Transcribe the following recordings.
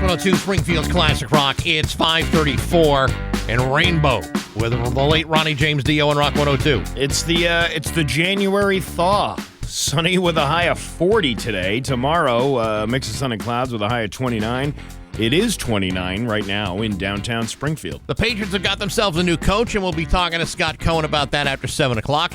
102 Springfield's Classic Rock. It's 5:34 and Rainbow with the late Ronnie James Dio and Rock 102. It's the January thaw. Sunny with a high of 40 today. Tomorrow, mix of sun and clouds with a high of 29. It is 29 right now in downtown Springfield. The Patriots have got themselves a new coach, and we'll be talking to Scott Cohen about that after 7 o'clock.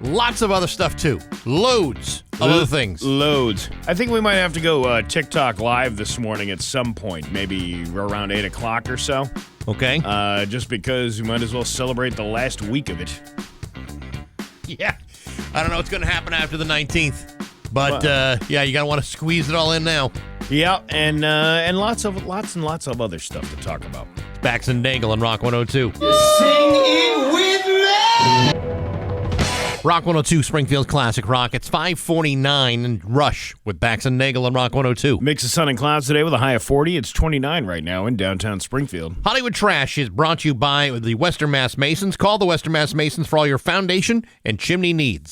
Lots of other stuff, too. Loads of other things. Loads. I think we might have to go TikTok live this morning at some point, maybe around 8 o'clock or so. Okay. Just because we might as well celebrate the last week of it. Yeah. I don't know what's going to happen after the 19th. But, yeah, you got to want to squeeze it all in now. Yeah, and lots and lots of other stuff to talk about. It's Bax and Nagle on Rock 102. Sing it with me! Rock 102, Springfield's Classic Rock. It's 5:49 and Rush with Bax and Nagle on Rock 102. Mix of sun and clouds today with a high of 40. It's 29 right now in downtown Springfield. Hollywood Trash is brought to you by the Western Mass Masons. Call the Western Mass Masons for all your foundation and chimney needs.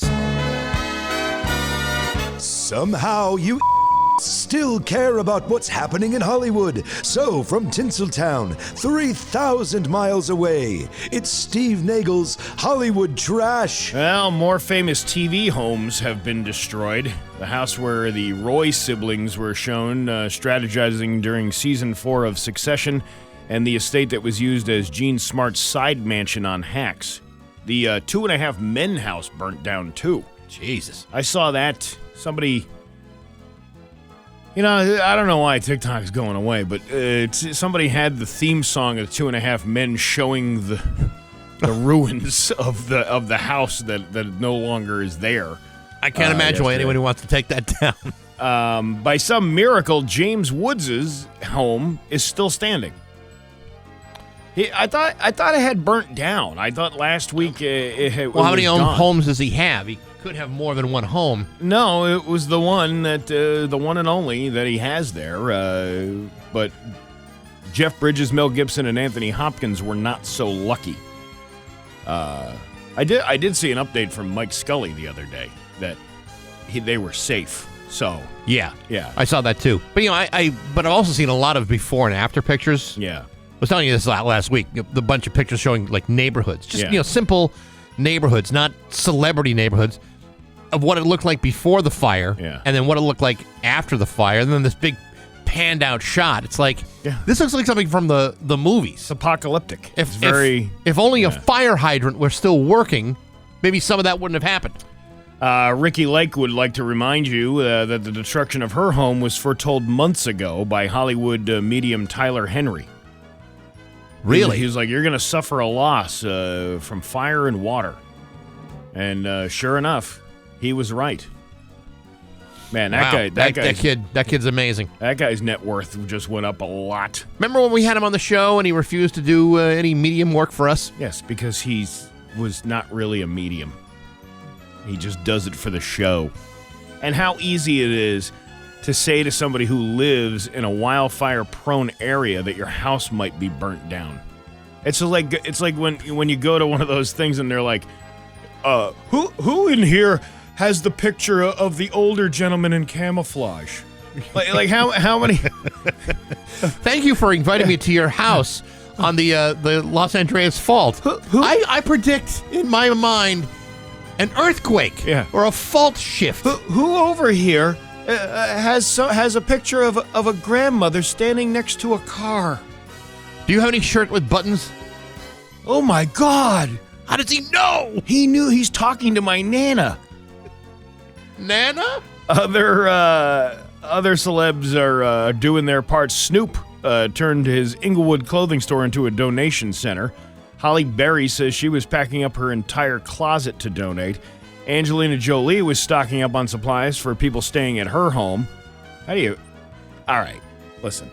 Somehow you still care about what's happening in Hollywood. So, from Tinseltown, 3,000 miles away, it's Steve Nagle's Hollywood Trash. Well, more famous TV homes have been destroyed. The house where the Roy siblings were shown strategizing during season 4 of Succession, and the estate that was used as Gene Smart's side mansion on Hacks. The 2.5 Men house burnt down, too. Jesus. I saw that. Somebody... You know, I don't know why TikTok's going away, but somebody had the theme song of the 2.5 Men showing the ruins of the house that no longer is there. I can't imagine why anyone who wants to take that down. By some miracle, James Woods' home is still standing. I thought it had burnt down. I thought last week it Well, how many gone. homes does he have? He could have more than one home. No, it was the one the one and only that he has there. But Jeff Bridges, Mel Gibson, and Anthony Hopkins were not so lucky. I did see an update from Mike Scully the other day that they were safe. So Yeah, I saw that too. But I've also seen a lot of before and after pictures. Yeah, I was telling you this last week. The bunch of pictures showing like neighborhoods, just simple neighborhoods, not celebrity neighborhoods, of what it looked like before the fire, and then what it looked like after the fire, and then this big panned out shot. It's like this looks like something from the movies. It's apocalyptic. If only a fire hydrant were still working, maybe some of that wouldn't have happened. Ricky Lake would like to remind you that the destruction of her home was foretold months ago by Hollywood medium Tyler Henry. Really? He was like, you're going to suffer a loss from fire and water. And sure enough, he was right. Man, that kid's amazing. That guy's net worth just went up a lot. Remember when we had him on the show and he refused to do any medium work for us? Yes, because he was not really a medium. He just does it for the show. And how easy it is to say to somebody who lives in a wildfire-prone area that your house might be burnt down. It's like when you go to one of those things and they're like, who in here has the picture of the older gentleman in camouflage? like how many? Thank you for inviting me to your house on the Los Andreas Fault. I predict in my mind an earthquake or a fault shift. Who over here has a picture of a grandmother standing next to a car? Do you have any shirt with buttons? Oh my God! How does he know? He knew. He's talking to my Nana. Nana? Other celebs are doing their part. Snoop turned his Inglewood clothing store into a donation center. Halle Berry says she was packing up her entire closet to donate. Angelina Jolie was stocking up on supplies for people staying at her home. All right, listen.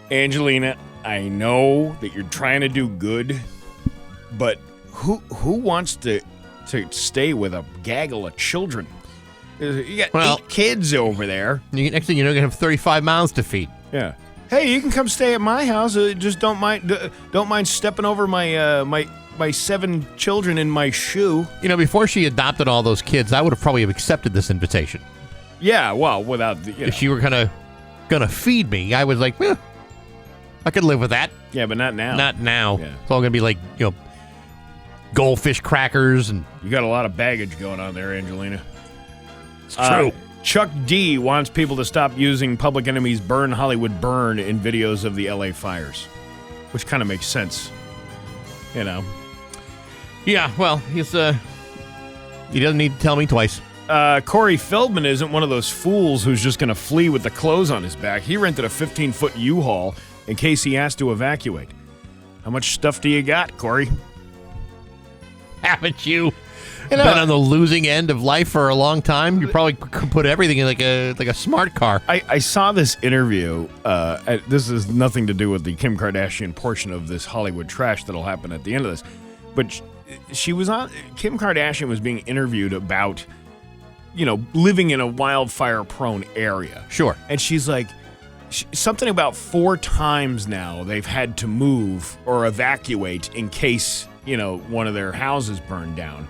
Angelina, I know that you're trying to do good, but who wants to stay with a gaggle of children? You got 8 kids over there. Next thing you know, you're going to have 35 mouths to feed. Yeah. Hey, you can come stay at my house. Just don't mind stepping over my 7 children in my shoe. You know, before she adopted all those kids, I would have probably accepted this invitation. Yeah, well, without if she were kind of going to feed me, I was like, I could live with that. Yeah, but not now. Not now. Yeah. It's all going to be like, goldfish crackers. And you got a lot of baggage going on there, Angelina. It's true. Chuck D wants people to stop using Public Enemy's Burn Hollywood Burn in videos of the LA fires, which kind of makes sense. Yeah, well, he doesn't need to tell me twice. Corey Feldman isn't one of those fools who's just going to flee with the clothes on his back. He rented a 15-foot U-Haul in case he has to evacuate. How much stuff do you got, Corey? Haven't you been on the losing end of life for a long time? You probably could put everything in like a smart car. I saw this interview. This has nothing to do with the Kim Kardashian portion of this Hollywood trash that'll happen at the end of this. But Kim Kardashian was being interviewed about, living in a wildfire-prone area. Sure. And she's like, something about 4 times now they've had to move or evacuate in case, one of their houses burned down.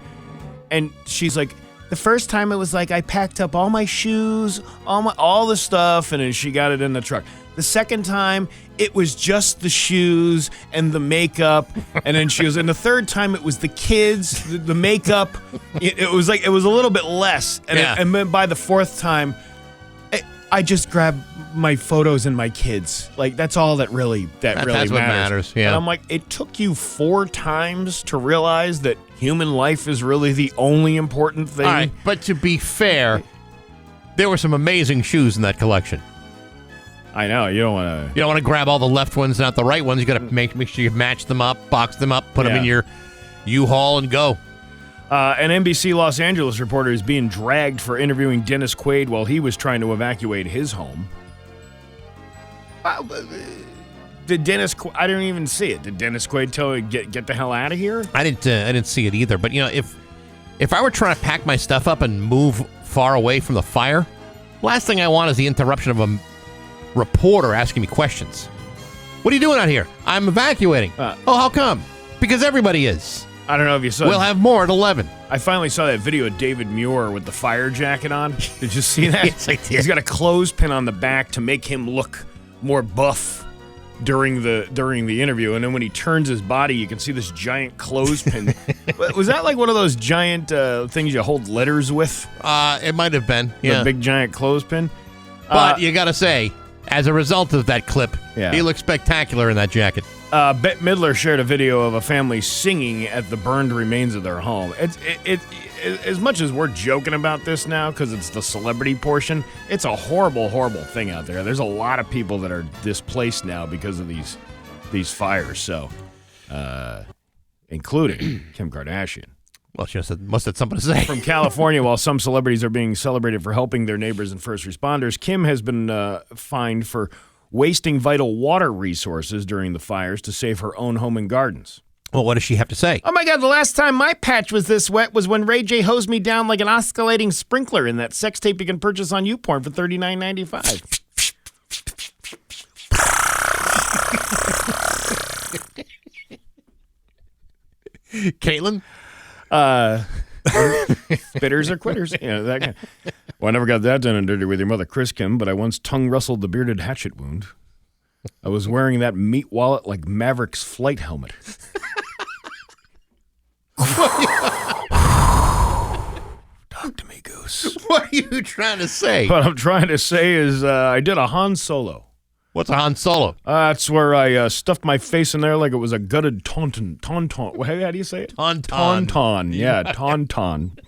And she's like, the first time it was like I packed up all my shoes, all the stuff, and then she got it in the truck. The second time, it was just the shoes and the makeup, and then and the third time it was the kids, the makeup. It was a little bit less, and then by the fourth time, I just grabbed my photos and my kids. Like, that's all that really That's matters. what matters. Yeah. And I'm like, it took you 4 times to realize that human life is really the only important thing. All right, but to be fair, there were some amazing shoes in that collection. I know, you don't want to grab all the left ones, not the right ones. You got to make sure you match them up, box them up, put them in your U-Haul, and go. An NBC Los Angeles reporter is being dragged for interviewing Dennis Quaid while he was trying to evacuate his home. Did Dennis? I didn't even see it. Did Dennis Quaid tell him get the hell out of here? I didn't see it either. But if I were trying to pack my stuff up and move far away from the fire, last thing I want is the interruption of a reporter asking me questions. What are you doing out here? I'm evacuating. How come? Because everybody is. I don't know if you saw. We'll have more at 11. I finally saw that video of David Muir with the fire jacket on. Did you see that? Yes, I did. He's got a clothespin on the back to make him look more buff during the interview, and then when he turns his body, you can see this giant clothespin. Was that like one of those giant things you hold letters with? It might have been. Yeah. The big giant clothespin. But you got to say, as a result of that clip, Yeah. he looks spectacular in that jacket. Bette Midler shared a video of a family singing at the burned remains of their home. It as much as we're joking about this now because it's the celebrity portion, it's a horrible, horrible thing out there. There's a lot of people that are displaced now because of these fires. So, including Kim Kardashian. Well, she must have something to say. From California, while some celebrities are being celebrated for helping their neighbors and first responders, Kim has been fined for wasting vital water resources during the fires to save her own home and gardens. Well, what does she have to say? Oh, my God, the last time my patch was this wet was when Ray J hosed me down like an oscillating sprinkler in that sex tape you can purchase on YouPorn for $39.95. Caitlin? Spitters or quitters. That kind. Well, I never got that done and dirty with your mother, Chris Kim, but I once tongue-wrestled the bearded hatchet wound. I was wearing that meat wallet like Maverick's flight helmet. Talk to me, Goose. What are you trying to say? What I'm trying to say is I did a Han Solo. What's a Han Solo? That's where I stuffed my face in there like it was a gutted tauntaun. How do you say it? Tauntaun. Tauntaun. Yeah, tauntaun.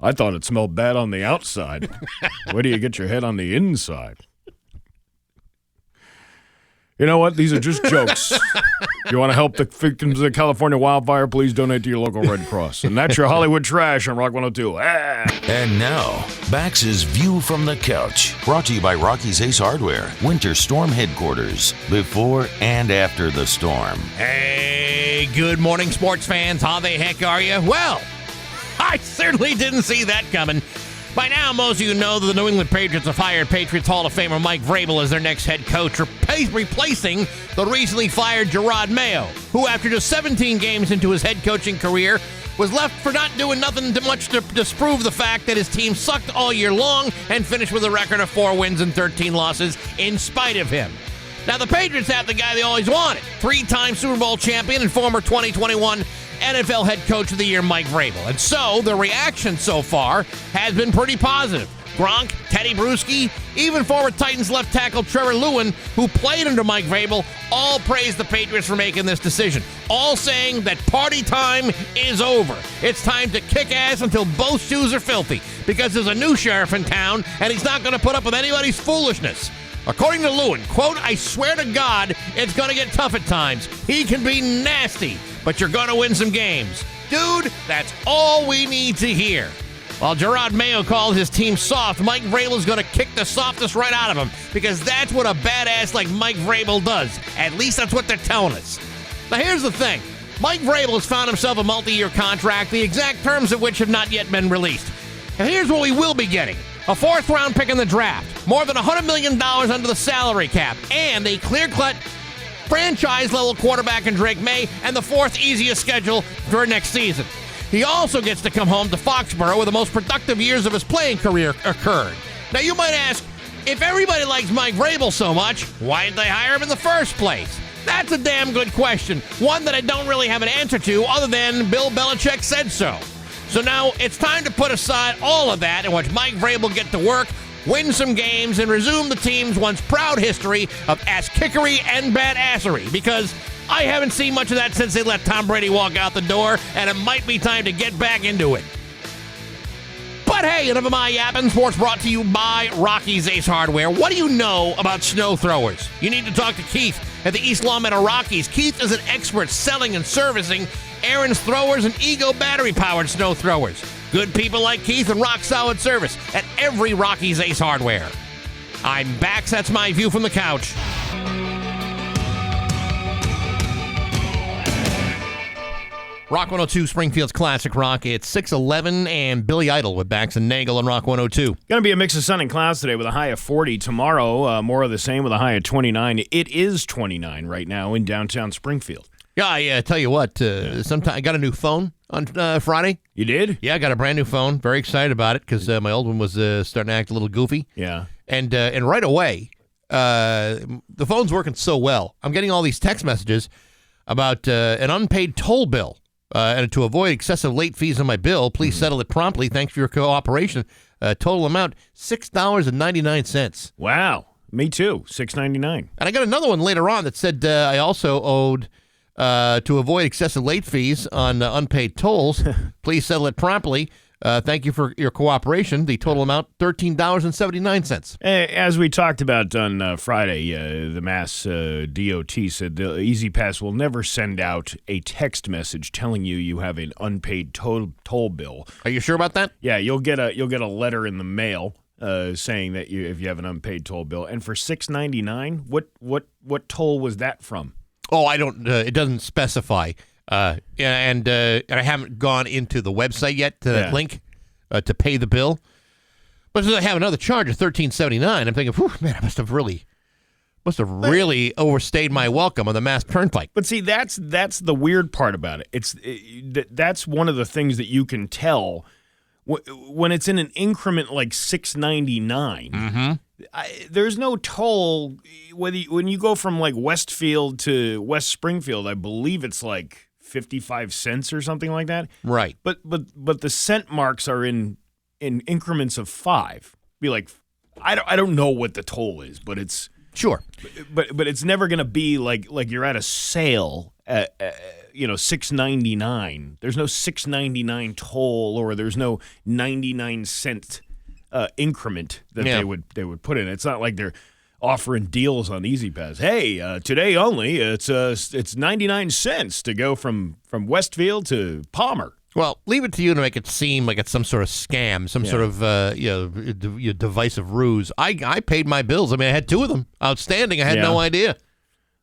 I thought it smelled bad on the outside. Where do you get your head on the inside? You know what? These are just jokes. You want to help the victims of the California wildfire, please donate to your local Red Cross. And that's your Hollywood trash on Rock 102. And now, Bax's View from the Couch, brought to you by Rocky's Ace Hardware, Winter Storm Headquarters, before and after the storm. Hey, good morning, sports fans. How the heck are you? Well, I certainly didn't see that coming. By now, most of you know that the New England Patriots have hired Patriots Hall of Famer Mike Vrabel as their next head coach, replacing the recently fired Gerard Mayo, who, after just 17 games into his head coaching career, was left for not doing nothing much to disprove the fact that his team sucked all year long and finished with a record of 4 wins and 13 losses in spite of him. Now, the Patriots have the guy they always wanted, 3-time Super Bowl champion and former 2021 NFL Head Coach of the Year, Mike Vrabel. And so, the reaction so far has been pretty positive. Gronk, Teddy Bruschi, even former Titans left tackle Trevor Lewin, who played under Mike Vrabel, all praised the Patriots for making this decision. All saying that party time is over. It's time to kick ass until both shoes are filthy, because there's a new sheriff in town, and he's not going to put up with anybody's foolishness. According to Lewin, quote, "I swear to God, it's going to get tough at times. He can be nasty, but you're going to win some games." Dude, that's all we need to hear. While Gerard Mayo called his team soft, Mike Vrabel is going to kick the softest right out of him, because that's what a badass like Mike Vrabel does. At least that's what they're telling us. Now here's the thing. Mike Vrabel has found himself a multi-year contract, the exact terms of which have not yet been released. And here's what we will be getting. A 4th-round pick in the draft, more than $100 million under the salary cap, and a clear-cut franchise-level quarterback in Drake May, and the 4th easiest schedule for next season. He also gets to come home to Foxborough, where the most productive years of his playing career occurred. Now, you might ask, if everybody likes Mike Vrabel so much, why did they hire him in the first place? That's a damn good question, one that I don't really have an answer to other than Bill Belichick said so. So now it's time to put aside all of that and watch Mike Vrabel get to work, win some games, and resume the team's once proud history of ass-kickery and badassery, because I haven't seen much of that since they let Tom Brady walk out the door, and it might be time to get back into it. But hey, enough of my yapping. Sports brought to you by Rocky's Ace Hardware. What do you know about snow throwers? You need to talk to Keith at the East Longmeadow Rockies. Keith is an expert selling and servicing Aaron's throwers and Ego battery-powered snow throwers. Good people like Keith and rock-solid service at every Rocky's Ace Hardware. I'm Bax. That's my view from the couch. Rock 102, Springfield's classic rock. It's 6:11 and Billy Idol with Bax and Nagle on Rock 102. Going to be a mix of sun and clouds today with a high of 40. Tomorrow, more of the same with a high of 29. It is 29 right now in downtown Springfield. Yeah, I tell you what, sometime I got a new phone on Friday. You did? Yeah, I got a brand new phone. Very excited about it because my old one was starting to act a little goofy. Yeah. And right away, the phone's working so well. I'm getting all these text messages about an unpaid toll bill. And to avoid excessive late fees on my bill, please settle it promptly. Thanks for your cooperation. Total amount, $6.99. Wow. Me too. $6.99. And I got another one later on that said I also owed, to avoid excessive late fees on unpaid tolls, please settle it promptly. Thank you for your cooperation. The total amount, $13.79. As we talked about on Friday, the Mass DOT said the Easy Pass will never send out a text message telling you have an unpaid toll bill. Are you sure about that? Yeah, you'll get a letter in the mail saying that if you have an unpaid toll bill. And for $6.99, what toll was that from? Oh, I don't. It doesn't specify. And I haven't gone into the website yet to that link to pay the bill. But since I have another charge of $13.79, I'm thinking, whew, man, I must have really overstayed my welcome on the Mass Turnpike. But see, that's the weird part about it. That's one of the things that you can tell when it's in an increment like $6.99. Mm-hmm. There's no toll when you go from like Westfield to West Springfield. I believe it's like 55 cents or something like that. Right. But the cent marks are in increments of 5. Be like, I don't know what the toll is, but it's sure. But it's never gonna be like you're at a sale at $6.99. There's no $6.99 toll, or there's no 99-cent increment that they would put in. It's not like they're offering deals on Easy Pass. Hey, today only, it's 99 cents to go from Westfield to Palmer. Well, leave it to you to make it seem like it's some sort of scam, some sort of divisive ruse. I paid my bills. I mean, I had 2 of them outstanding. I had no idea.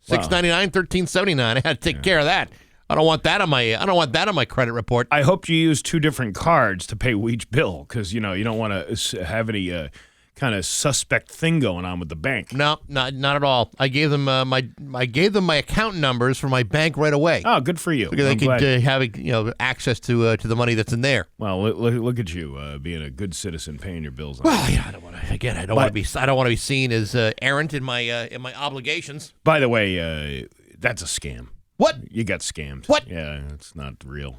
$6.99, $13.79. I had to take care of that. I don't want that on my credit report. I hope you use 2 different cards to pay each bill because you don't want to have any kind of suspect thing going on with the bank. No, not at all. I gave them my account numbers for my bank right away. Oh, good for you. Because they could have access to the money that's in there. Well, look at you being a good citizen, paying your bills. Well, yeah, I don't want to be seen as errant in my obligations. By the way, that's a scam. What? You got scammed. What? Yeah, it's not real.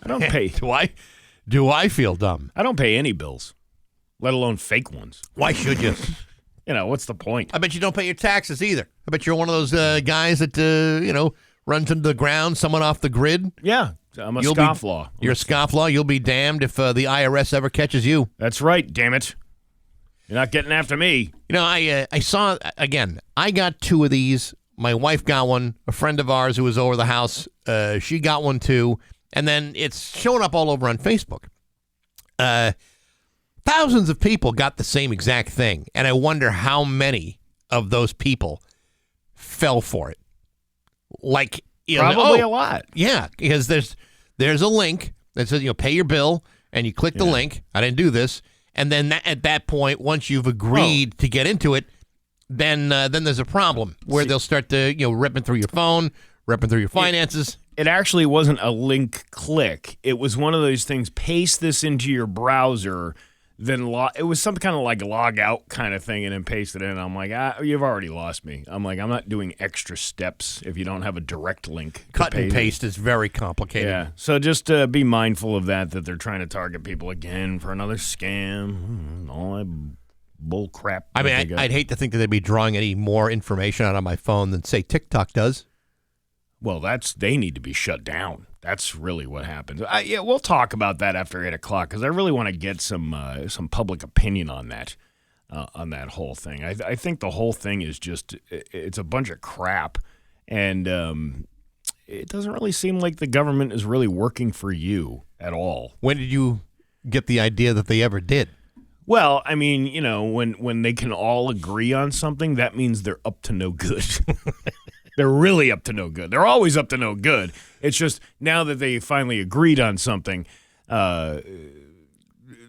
I don't pay. Do I feel dumb? I don't pay any bills, let alone fake ones. Why should you? What's the point? I bet you don't pay your taxes either. I bet you're one of those guys that runs into the ground, someone off the grid. Yeah, I'm a scofflaw. You're a scofflaw. You'll be damned if the IRS ever catches you. That's right. Damn it. You're not getting after me. I saw again. I got 2 of these. My wife got one. A friend of ours who was over the house, she got one too. And then it's showing up all over on Facebook. Thousands of people got the same exact thing. And I wonder how many of those people fell for it. Like, probably a lot. Yeah, because there's a link that says, pay your bill, and you click the link. I didn't do this. And then at that point, once you've agreed to get into it, then there's a problem where they'll start to ripping through your phone, ripping through your finances. It actually wasn't a link click. It was one of those things. Paste this into your browser, then it was some kind of like log out kind of thing, and then paste it in. I'm like, you've already lost me. I'm like, I'm not doing extra steps if you don't have a direct link. Cut and paste is very complicated. Yeah, so just be mindful of that they're trying to target people again for another scam. All that bull crap. I mean, I'd hate to think that they'd be drawing any more information out on my phone than, say, TikTok does. Well, they need to be shut down. That's really what happens. We'll talk about that after 8 o'clock because I really want to get some public opinion on that whole thing. I think the whole thing is it's a bunch of crap, and it doesn't really seem like the government is really working for you at all. When did you get the idea that they ever did? Well, I mean, when they can all agree on something, that means they're up to no good. They're really up to no good. They're always up to no good. It's just now that they finally agreed on something, that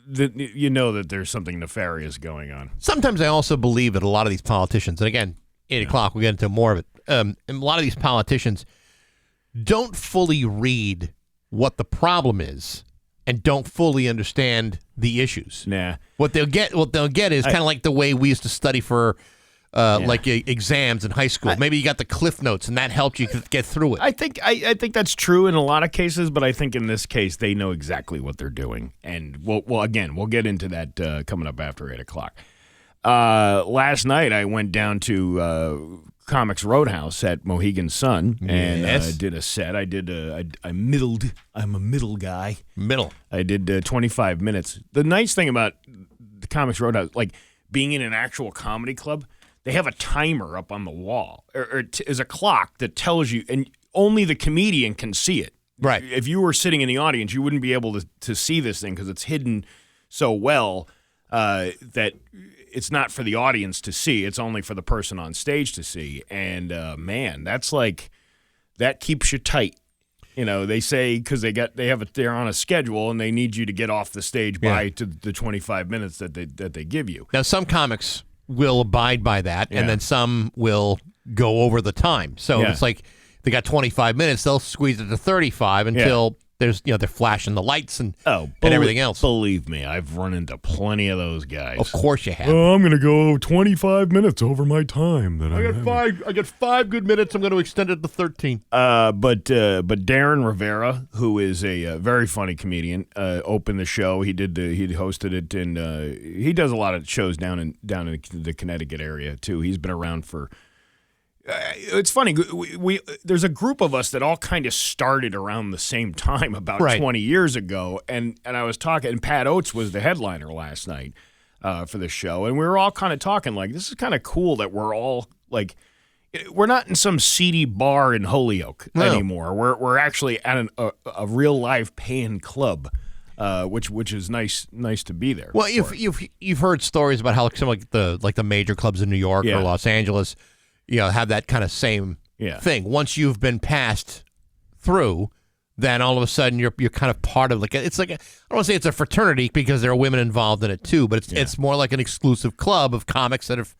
that there's something nefarious going on. Sometimes I also believe that a lot of these politicians, and again, 8 o'clock, we'll get into more of it, and a lot of these politicians don't fully read what the problem is and don't fully understand the issues. Nah. What they'll get is kind of like the way we used to study for like exams in high school. Maybe you got the Cliff Notes, and that helped you get through it. I think that's true in a lot of cases, but I think in this case they know exactly what they're doing. And we'll get into that coming up after 8 o'clock. Last night I went down to Comics Roadhouse at Mohegan Sun and did a set. I middled. I'm a middle guy. Middle. I did 25 minutes. The nice thing about the Comics Roadhouse, like being in an actual comedy club, they have a timer up on the wall, or is a clock that tells you, and only the comedian can see it. Right. If you were sitting in the audience, you wouldn't be able to see this thing because it's hidden so well that it's not for the audience to see. It's only for the person on stage to see. And man, that keeps you tight. They say because they're on a schedule and they need you to get off the stage by to the 25 minutes that they give you. Now, some comics will abide by that, and then some will go over the time. So it's like they got 25 minutes, they'll squeeze it to 35 until there's they're flashing the lights and everything else. Believe me, I've run into plenty of those guys. Of course you have. I'm going to go 25 minutes over my time. I got 5 good minutes. I'm going to extend it to 13. But Darren Rivera, who is a very funny comedian, opened the show. He hosted it, and he does a lot of shows down in the Connecticut area too. He's been around for. It's funny. There's a group of us that all kind of started around the same time, about 20 years ago, and I was talking. And Pat Oates was the headliner last night for the show, and we were all kind of talking like, this is kind of cool that we're all like, we're not in some seedy bar in Holyoke anymore. We're actually at a real live paying club. Which is nice to be there. Well, you've heard stories about how some like the major clubs in New York or Los Angeles, have that kind of same thing. Once you've been passed through, then all of a sudden you're kind of part of it's like I don't want to say it's a fraternity because there are women involved in it too, but it's more like an exclusive club of comics that have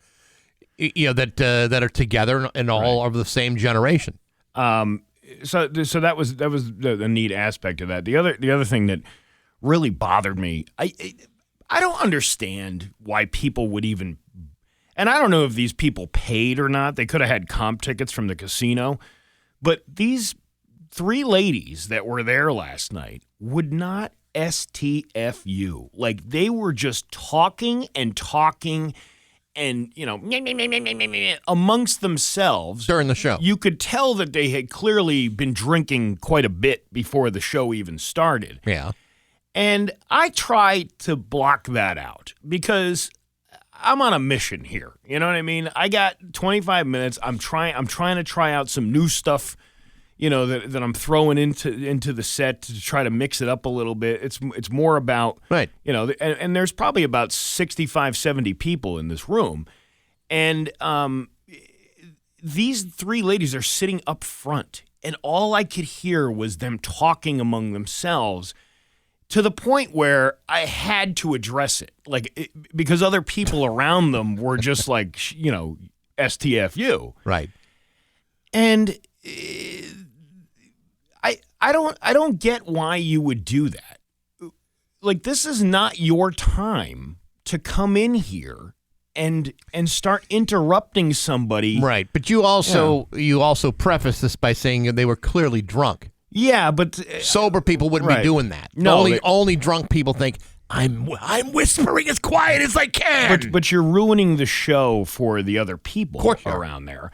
that are together and all of the same generation. So that was the neat aspect of that. The other thing that really bothered me, I don't understand why people would even, and I don't know if these people paid or not. They could have had comp tickets from the casino, but these 3 ladies that were there last night would not STFU. Like, they were just talking and amongst themselves during the show. You could tell that they had clearly been drinking quite a bit before the show even started. Yeah. And I try to block that out because I'm on a mission here. You know what I mean? I got 25 minutes. I'm trying to try out some new stuff, that I'm throwing into the set to try to mix it up a little bit. It's more about, right. And there's probably about 65, 70 people in this room. And these 3 ladies are sitting up front, and all I could hear was them talking among themselves to the point where I had to address it, because other people around them were just like, STFU. Right. And I don't get why you would do that. Like, this is not your time to come in here and start interrupting somebody. Right. But you also preface this by saying they were clearly drunk. Yeah, but sober people wouldn't be doing that. No, only drunk people think I'm whispering as quiet as I can. But you're ruining the show for the other people around there.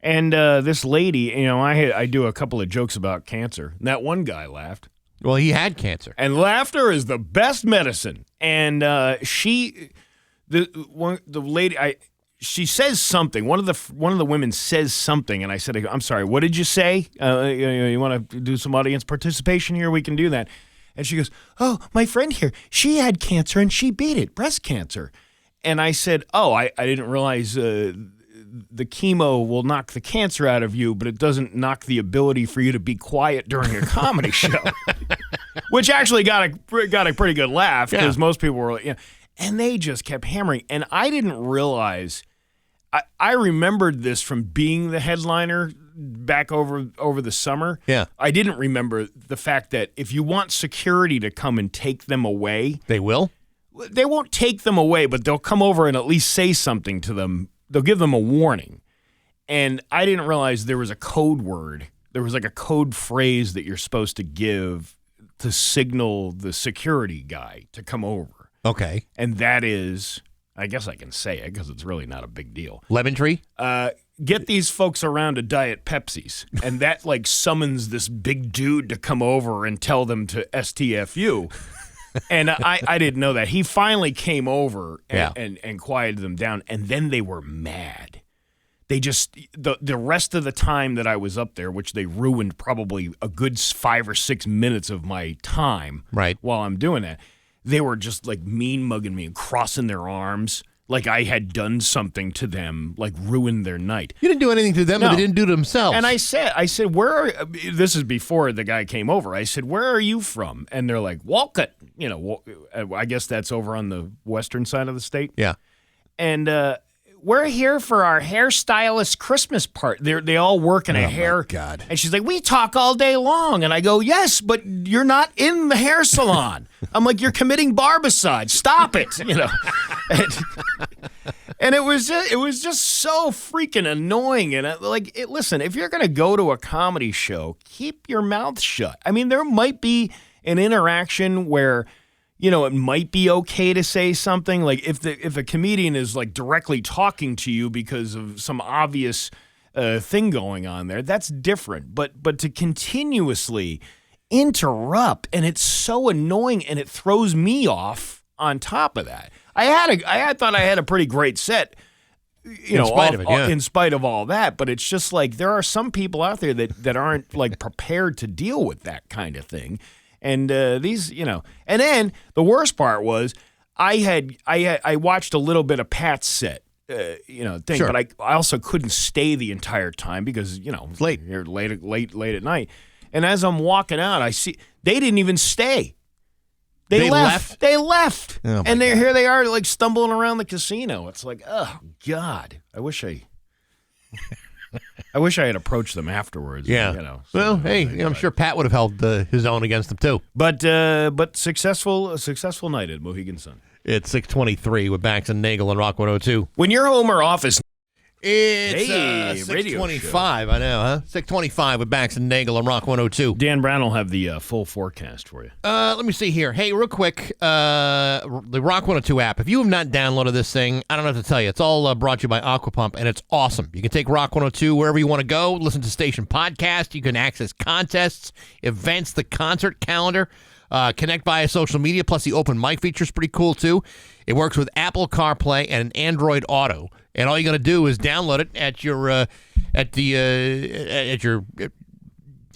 And this lady, I do a couple of jokes about cancer. And that one guy laughed. Well, he had cancer. And laughter is the best medicine. And the lady, she says something. One of the women says something, and I said, "I'm sorry, what did you say? You want to do some audience participation here? We can do that." And she goes, "Oh, my friend here, she had cancer and she beat it, breast cancer." And I said, "Oh, I didn't realize the chemo will knock the cancer out of you, but it doesn't knock the ability for you to be quiet during a comedy show," which actually got a pretty good laugh because most people were, and they just kept hammering, and I didn't realize. I remembered this from being the headliner back over the summer. Yeah. I didn't remember the fact that if you want security to come and take them away. They will? They won't take them away, but they'll come over and at least say something to them. They'll give them a warning. And I didn't realize there was a code word. There was like a code phrase that you're supposed to give to signal the security guy to come over. Okay. And that is... I guess I can say it because it's really not a big deal. Lemon tree? Get these folks around to Diet Pepsis. And that summons this big dude to come over and tell them to STFU. And I didn't know that. He finally came over and quieted them down. And then they were mad. They just, the rest of the time that I was up there, which they ruined probably a good 5 or 6 minutes of my time while I'm doing that. They were just mean mugging me and crossing their arms like I had done something to them, ruined their night. You didn't do anything to them, but they didn't do to themselves. And I said, where are, this is before the guy came over. I said, "Where are you from?" And they're like, "Walcott." I guess that's over on the western side of the state. Yeah. And we're here for our hairstylist Christmas party. They all work in a hair. My God. And she's like, "We talk all day long." And I go, "Yes, but you're not in the hair salon." I'm like, "You're committing barbicide. Stop it." And it was just so freaking annoying. And listen, if you're going to go to a comedy show, keep your mouth shut. I mean, there might be an interaction where, it might be okay to say something. Like if a comedian is directly talking to you because of some obvious thing going on there, that's different. But to continuously interrupt, and it's so annoying, and it throws me off on top of that. I thought I had a pretty great set, in spite of all that. But it's just there are some people out there that aren't prepared to deal with that kind of thing. And these, and then the worst part was I watched a little bit of Pat's set thing. Sure. But I also couldn't stay the entire time because, It's late. you're late at night. And as I'm walking out, I see they didn't even stay. They left. They left. Oh, and my God. here they are, like stumbling around the casino. It's like, oh God, I wish I had approached them afterwards. Yeah. Well, hey, I'm sure Pat would have held his own against them too. But successful night at Mohegan Sun. It's 6:23 with Bax and Nagle on Rock 102. When you're home or office. It's Hey, radio 6:25. I know, huh? 6:25 with Bax and Nagle on Rock 102. Dan Brown will have the full forecast for you. Let me see here. Hey, real quick, the Rock 102 app. If you have not downloaded this thing, I don't know what to tell you. It's all brought to you by Aquapump, and it's awesome. You can take Rock 102 wherever you want to go, listen to station podcasts. You can access contests, events, the concert calendar, connect via social media, plus the open mic feature is pretty cool, too. It works with Apple CarPlay and an Android Auto. And all you got to do is download it at your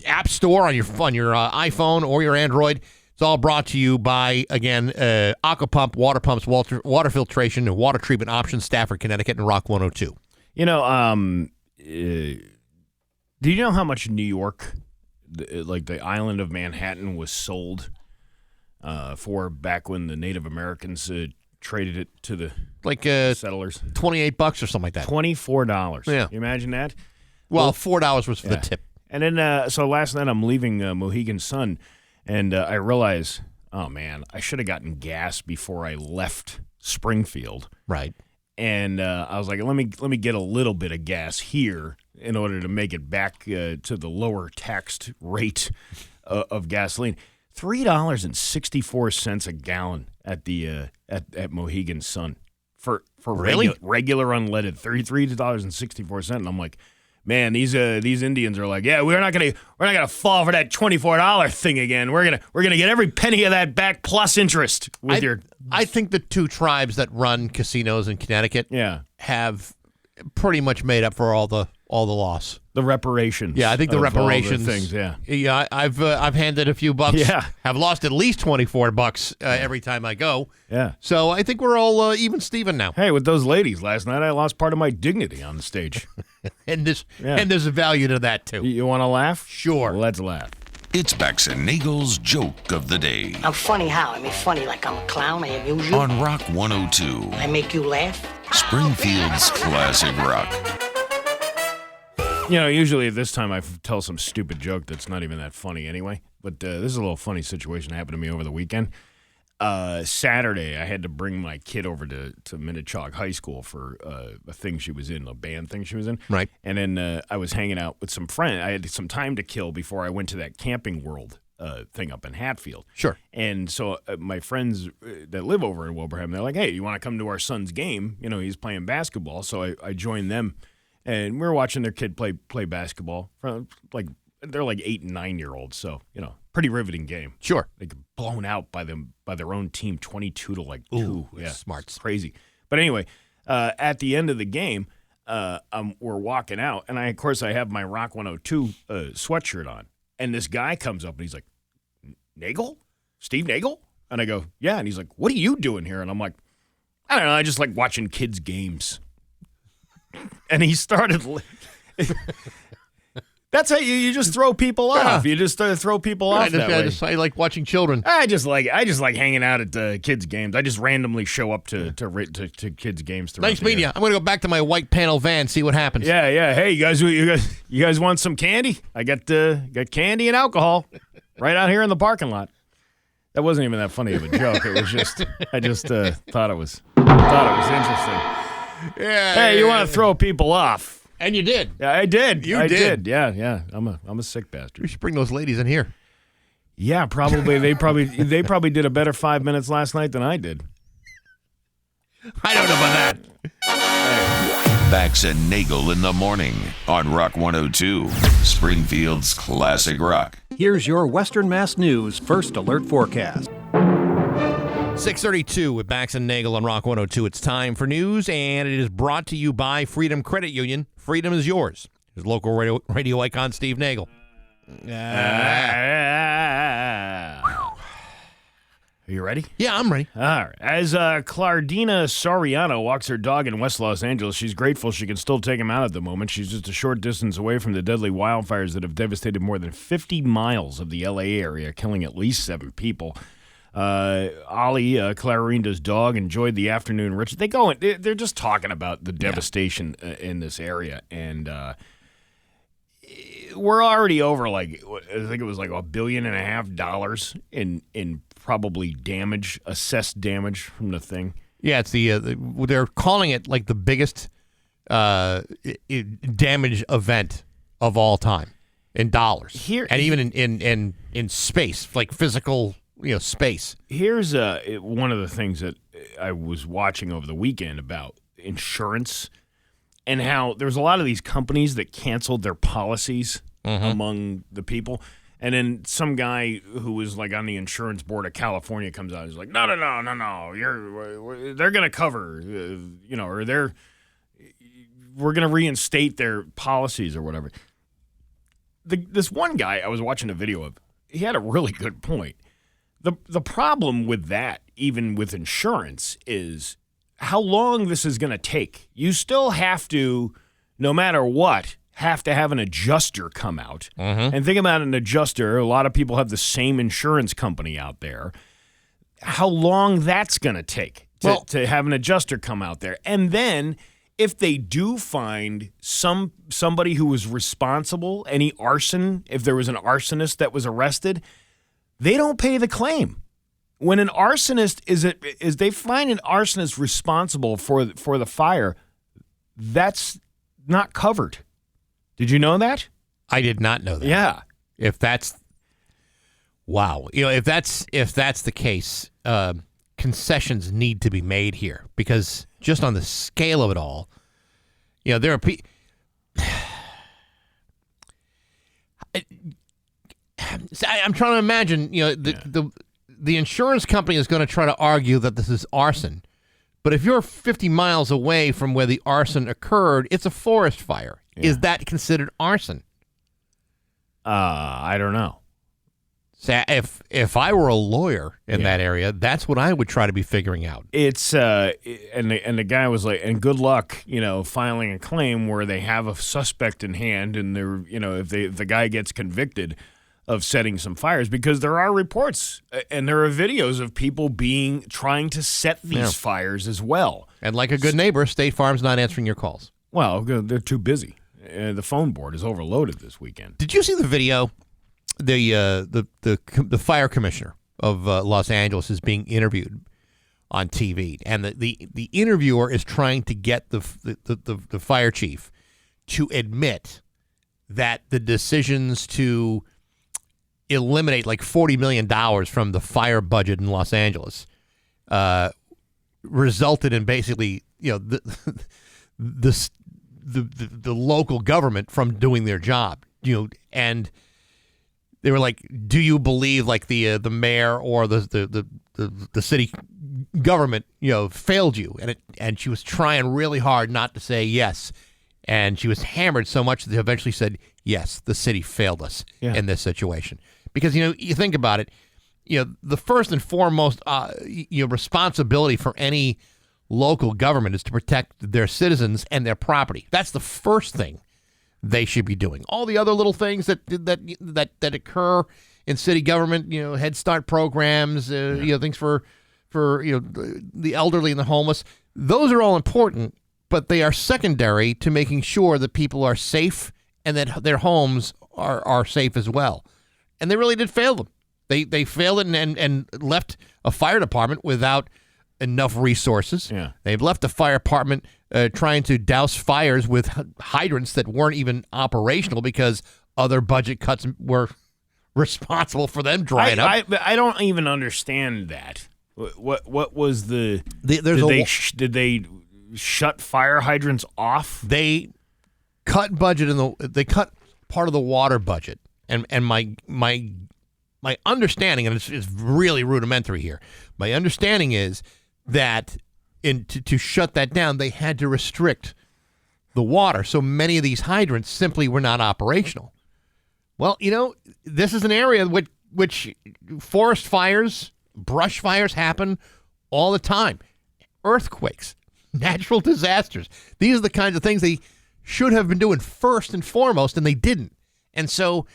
app store on your iPhone or your Android. It's all brought to you by, again, Aquapump, water pumps, water filtration, and water treatment options, Stafford, Connecticut, and Rock 102. Do you know how much New York, like the island of Manhattan, was sold for back when the Native Americans traded it to the settlers? $28 or something like that. $24. Yeah. You imagine that? Well, $4 was for the tip. And then, so last night I'm leaving Mohegan Sun, and I realize, oh man, I should have gotten gas before I left Springfield. Right. And I was like, let me get a little bit of gas here in order to make it back to the lower taxed rate of gasoline. $3.64 a gallon at the at Mohegan Sun for Really? regular unleaded. $33.64, and I'm like, man, these Indians are like, yeah, we're not gonna fall for that $24 thing again. We're gonna get every penny of that back plus interest with your. I think the two tribes that run casinos in Connecticut have pretty much made up for all the loss. The reparations. Yeah, I think the reparations things. Yeah, yeah. I've handed a few bucks. Yeah. Have lost at least $24 every time I go. Yeah. So I think we're all even Steven now. Hey, with those ladies last night, I lost part of my dignity on the stage. and there's a value to that too. You want to laugh? Sure. Well, let's laugh. It's Bax and Nagle's Joke of the Day I'm funny how? I mean, funny like I'm a clown. I amuse you. on Rock 102, I make you laugh. Springfield's classic rock. Usually at this time I tell some stupid joke that's not even that funny anyway. But this is a little funny situation that happened to me over the weekend. Saturday, I had to bring my kid over to Minnechaug High School for a thing she was in, a band thing she was in. Right. And then I was hanging out with some friends. I had some time to kill before I went to that Camping World thing up in Hatfield. Sure. And so my friends that live over in Wilbraham, they're like, hey, you want to come to our son's game? He's playing basketball. So I joined them. And we were watching their kid play basketball. They're like 8 and 9-year-olds, so pretty riveting game. Sure. They get blown out by their own team, 22 to 2. Ooh, yeah, smarts. It's crazy. But anyway, at the end of the game, we're walking out, and I have my Rock 102 sweatshirt on, and this guy comes up and he's like, "Nagle, Steve Nagle," and I go, "Yeah," and he's like, "What are you doing here?" And I'm like, "I don't know, I just like watching kids' games." And he started. That's how you just throw people off. You just throw people off that way. I like watching children. I just like hanging out at the kids' games. I just randomly show up to kids' games. Nice meeting you. I'm going to go back to my white panel van, see what happens. Yeah. Hey, you guys want some candy? I got candy and alcohol right out here in the parking lot. That wasn't even that funny of a joke. It was just I just thought it was interesting. Yeah. Hey, you want to throw people off? And you did. Yeah, I did. You did. Yeah. I'm a sick bastard. We should bring those ladies in here. Yeah, probably. They probably did a better 5 minutes last night than I did. I don't know about that. Bax and Nagle in the morning on Rock 102, Springfield's classic rock. Here's your Western Mass News First Alert Forecast. 6:32 with Bax and Nagle on Rock 102. It's time for news, and it is brought to you by Freedom Credit Union. Freedom is yours. Here's local radio icon Steve Nagle. Are you ready? Yeah, I'm ready. All right. As Clardina Soriano walks her dog in West Los Angeles, she's grateful she can still take him out at the moment. She's just a short distance away from the deadly wildfires that have devastated more than 50 miles of the L.A. area, killing at least 7 people. Ollie, Clarinda's dog, enjoyed the afternoon ritual. They're just talking about the devastation in this area, and we're already over I think it was $1.5 billion in probably assessed damage from the thing. Yeah, it's they're calling it like the biggest damage event of all time in dollars here, and even in space, like physical space. Here's one of the things that I was watching over the weekend about insurance and how there's a lot of these companies that canceled their policies among the people. And then some guy who was on the insurance board of California comes out and is like, no, they're going to cover, or we're going to reinstate their policies or whatever. This one guy I was watching a video of, he had a really good point. The problem with that, even with insurance, is how long this is going to take. You still have to, no matter what, have to have an adjuster come out. And think about an adjuster. A lot of people have the same insurance company out there. How long that's going to take to have an adjuster come out there. And then if they do find somebody who was responsible, any arson, if there was an arsonist that was arrested, they don't pay the claim. When an arsonist is they find an arsonist responsible for the fire, that's not covered. Did you know that? I did not know that. Yeah. If that's the case, concessions need to be made here, because just on the scale of it all, there are people. I'm trying to imagine, the insurance company is going to try to argue that this is arson. But if you're 50 miles away from where the arson occurred, it's a forest fire. Yeah. Is that considered arson? I don't know. So if I were a lawyer in that area, that's what I would try to be figuring out. It's and the guy was like, and good luck, filing a claim where they have a suspect in hand, and they're, if the guy gets convicted of setting some fires, because there are reports and there are videos of people trying to set these fires as well. And like a good neighbor, State Farm's not answering your calls. Well, they're too busy. The phone board is overloaded this weekend. Did you see the video? The fire commissioner of Los Angeles is being interviewed on TV, and the interviewer is trying to get the fire chief to admit that the decisions to eliminate $40 million from the fire budget in Los Angeles resulted in basically the local government from doing their job, and they were like, do you believe the mayor or the city government failed you? And she was trying really hard not to say yes, and she was hammered so much that they eventually said, yes, the city failed us in this situation. Because, you think about it, the first and foremost responsibility for any local government is to protect their citizens and their property. That's the first thing they should be doing. All the other little things that occur in city government, Head Start programs, things for the elderly and the homeless, those are all important, but they are secondary to making sure that people are safe and that their homes are safe as well. And they really did fail them. They failed it and left a fire department without enough resources. Yeah. They've left a fire department trying to douse fires with hydrants that weren't even operational because other budget cuts were responsible for them drying up. I don't even understand that. What was did they shut fire hydrants off? They cut budget they cut part of the water budget. And my understanding, and it's really rudimentary here, my understanding is that to shut that down, they had to restrict the water. So many of these hydrants simply were not operational. Well, this is an area which forest fires Brush fires happen all the time. Earthquakes, natural disasters. These are the kinds of things they should have been doing first and foremost, and they didn't. And so,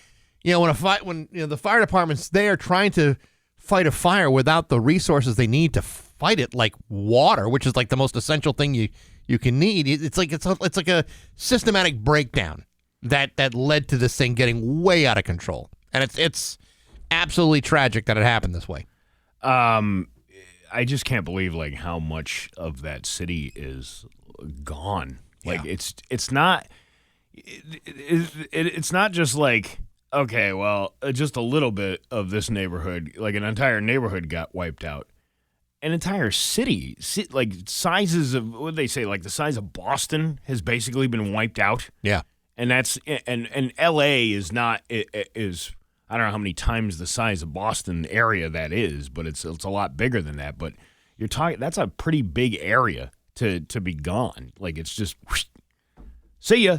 when the fire department's there trying to fight a fire without the resources they need to fight it, like water, which is like the most essential thing you can need, it's like a systematic breakdown that led to this thing getting way out of control. And it's absolutely tragic that it happened this way. I just can't believe like how much of that city is gone. Like it's not just like, okay, well, just a little bit of this neighborhood, like an entire neighborhood got wiped out. An entire city, like sizes of, what do they say, like the size of Boston has basically been wiped out. Yeah. And that's, and L.A. is not, is, I don't know how many times the size of Boston area that is, but it's a lot bigger than that. But you're talking, that's a pretty big area to be gone. Like it's just, whoosh, see ya.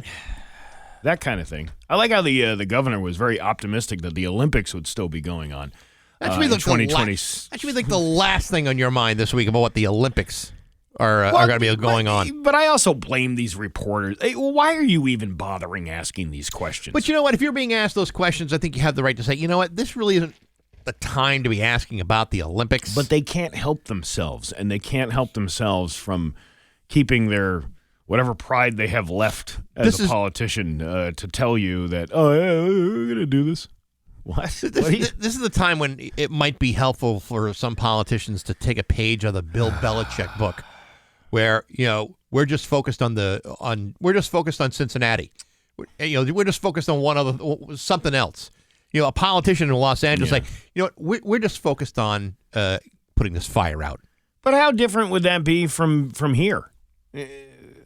That kind of thing. I like how the governor was very optimistic that the Olympics would still be going on. That should be like 2020. That should be like the last thing on your mind this week about what the Olympics are going to be going on. But I also blame these reporters. Hey, why are you even bothering asking these questions? But you know what? If you're being asked those questions, I think you have the right to say, you know what? This really isn't the time to be asking about the Olympics. But they can't help themselves, and they can't help themselves from keeping their whatever pride they have left as a politician to tell you that, oh, yeah, we're going to do this. What? This is the time when it might be helpful for some politicians to take a page out of the Bill Belichick book, where we're just focused on Cincinnati, we're just focused on something else. A politician in Los Angeles, like we're just focused on putting this fire out. But how different would that be from here?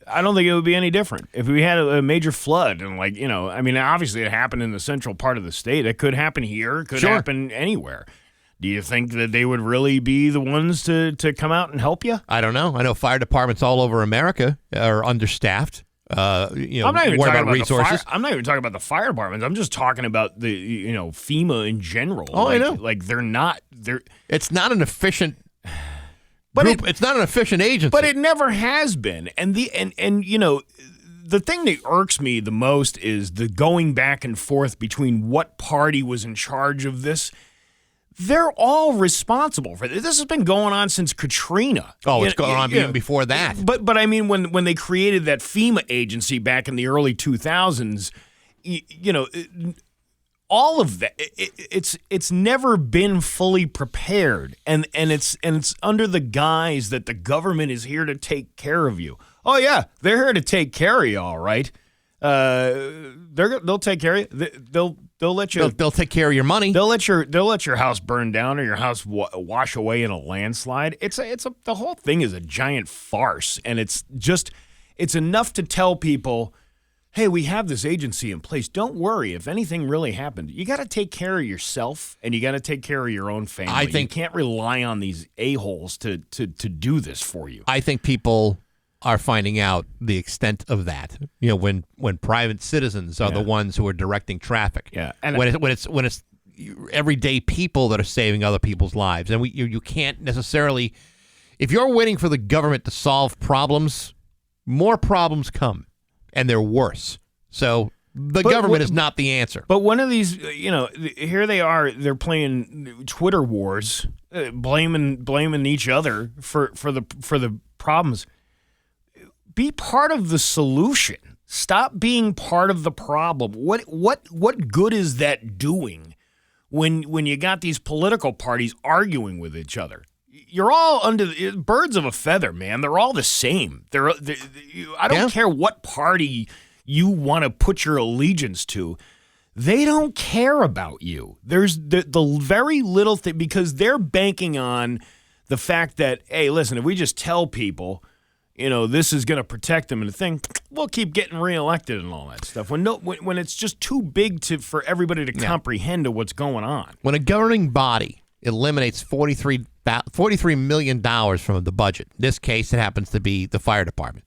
I don't think it would be any different if we had a major flood and obviously it happened in the central part of the state. It could happen here. It could happen anywhere. Do you think that they would really be the ones to come out and help you? I don't know. I know fire departments all over America are understaffed. I'm not even talking about resources. I'm not even talking about the fire departments. I'm just talking about the FEMA in general. Oh, I know. Like they're not. It's not an efficient. But it's not an efficient agency. But it never has been. And the thing that irks me the most is the going back and forth between what party was in charge of this. They're all responsible for this. This has been going on since Katrina. Oh, it's going on even before that. But I mean, when they created that FEMA agency back in the early 2000s, all of that, it's never been fully prepared, and it's under the guise that the government is here to take care of you. Oh yeah, they're here to take care of you, all right. They'll take care of you. They'll let you. They'll take care of your money. They'll let your house burn down or your house wash away in a landslide. The whole thing is a giant farce, and it's enough to tell people, hey, we have this agency in place. Don't worry. If anything really happened, you got to take care of yourself and you got to take care of your own family. I think you can't rely on these a-holes to do this for you. I think people are finding out the extent of that. When private citizens are the ones who are directing traffic. Yeah. And when it's everyday people that are saving other people's lives, and you can't necessarily, if you're waiting for the government to solve problems, more problems come. And they're worse. So the government is not the answer. But one of these, here they are. They're playing Twitter wars, blaming each other for the problems. Be part of the solution. Stop being part of the problem. What good is that doing when you got these political parties arguing with each other? You're all under birds of a feather, man. They're all the same. I don't care what party you want to put your allegiance to. They don't care about you. There's the very little thing, because they're banking on the fact that, hey, listen, if we just tell people, this is going to protect them and the thing, we'll keep getting reelected and all that stuff. When it's just too big for everybody to comprehend what's going on. When a governing body eliminates $43 million from the budget. In this case, it happens to be the fire department.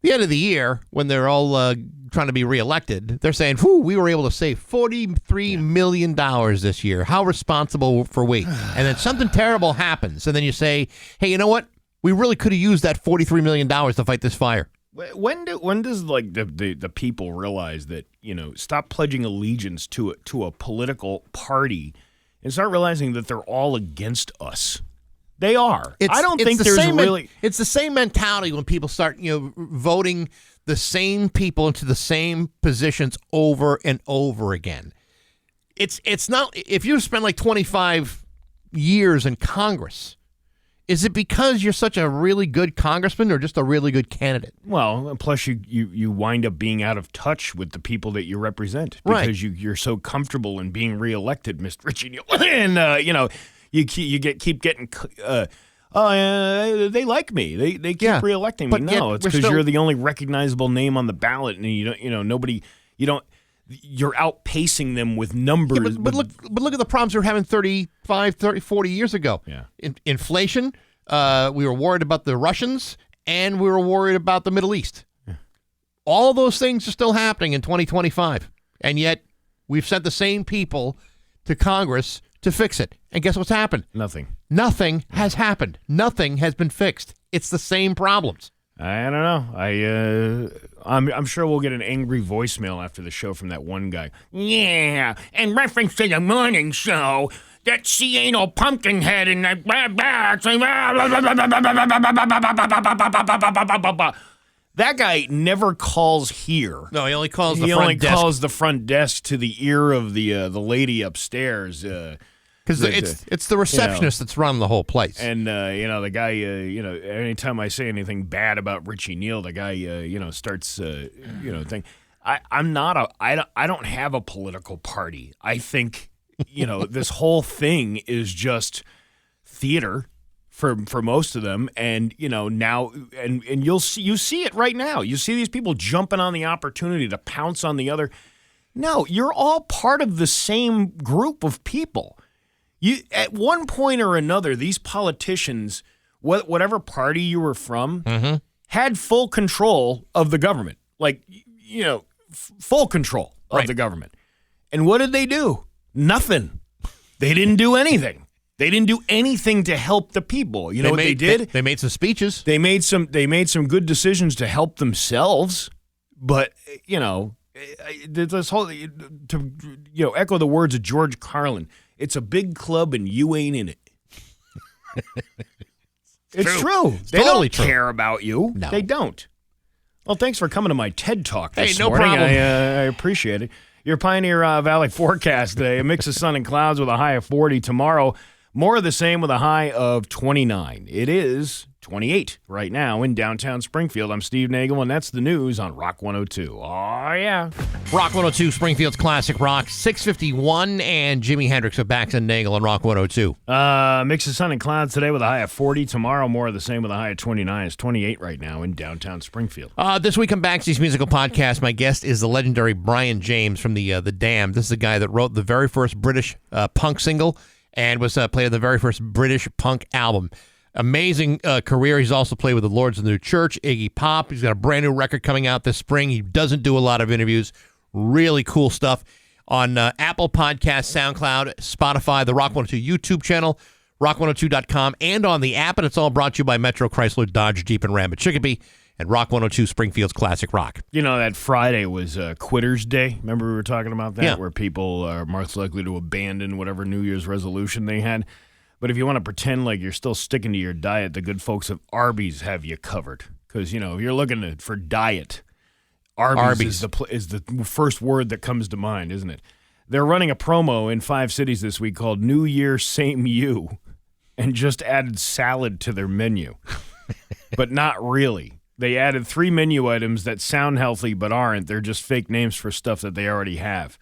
The end of the year, when they're all trying to be reelected, they're saying, "Whew, we were able to save $43 million this year. How responsible were we?" And then something terrible happens, and then you say, "Hey, you know what? We really could have used that $43 million to fight this fire." When does like the people realize that, stop pledging allegiance to a political party and start realizing that they're all against us? They are. I don't think there's really. It's the same mentality when people start, voting the same people into the same positions over and over again. It's not. If you spend like 25 years in Congress, is it because you're such a really good congressman or just a really good candidate? Well, plus you wind up being out of touch with the people that you represent because you're so comfortable in being reelected, Mr. Richie Neal, and You keep getting, they like me. They keep reelecting me. No, it's because you're the only recognizable name on the ballot, and you're outpacing them with numbers. Yeah, but look at the problems we were having 35, 30, 40 years ago. Yeah. Inflation, we were worried about the Russians, and we were worried about the Middle East. Yeah. All those things are still happening in 2025, and yet we've sent the same people to Congress to fix it. And guess what's happened? Nothing. Nothing has happened. Nothing has been fixed. It's the same problems. I don't know. I'm sure we'll get an angry voicemail after the show from that one guy. Yeah, in reference to the morning show, that she ain't no pumpkin head and that That guy never calls here. No, he only calls the front desk. He only calls the front desk to the ear of the lady upstairs. Because it's the receptionist that's running the whole place. And, the guy, anytime I say anything bad about Richie Neal, the guy, starts, thing. I don't have a political party. I think, this whole thing is just theater for most of them. And, now, and you see it right now. You see these people jumping on the opportunity to pounce on the other. No, you're all part of the same group of people. At one point or another, these politicians, whatever party you were from, had full control of the government. Like, full control of the government. And what did they do? Nothing. They didn't do anything. They didn't do anything to help the people. You know what they did? They made some speeches. They made some good decisions to help themselves. But, this whole, to echo the words of George Carlin, it's a big club and you ain't in it. It's true. They totally don't care about you. No. They don't. Well, thanks for coming to my TED Talk this no morning. problem. I appreciate it. Your Pioneer Valley forecast today, a mix of sun and clouds with a high of 40. Tomorrow, more of the same with a high of 29. It is 28 right now in downtown Springfield. I'm Steve Nagle, and that's the news on Rock 102. Oh, yeah. Rock 102, Springfield's Classic Rock, 651, and Jimi Hendrix of Bax and Nagle on Rock 102. Mix of sun and clouds today with a high of 40. Tomorrow, more of the same with a high of 29. It's 28 right now in downtown Springfield. This week on Baxi's Musical Podcast, my guest is the legendary Brian James from the Damned. This is the guy that wrote the very first British punk single and was played on the very first British punk album. Amazing career. He's also played with the Lords of the New Church, Iggy Pop. He's got a brand new record coming out this spring. He doesn't do a lot of interviews. Really cool stuff on Apple Podcasts, SoundCloud, Spotify, the Rock 102 YouTube channel, rock102.com, and on the app. And it's all brought to you by Metro Chrysler, Dodge, Jeep, and Ram at Chicopee and Rock 102 Springfield's Classic Rock. That Friday was Quitters Day. Remember we were talking about that? Yeah. Where people are most likely to abandon whatever New Year's resolution they had. But if you want to pretend like you're still sticking to your diet, the good folks of Arby's have you covered. Because, if you're looking for diet, Arby's. Is the first word that comes to mind, isn't it? They're running a promo in 5 cities this week called New Year, Same You, and just added salad to their menu. But not really. They added 3 menu items that sound healthy but aren't. They're just fake names for stuff that they already have.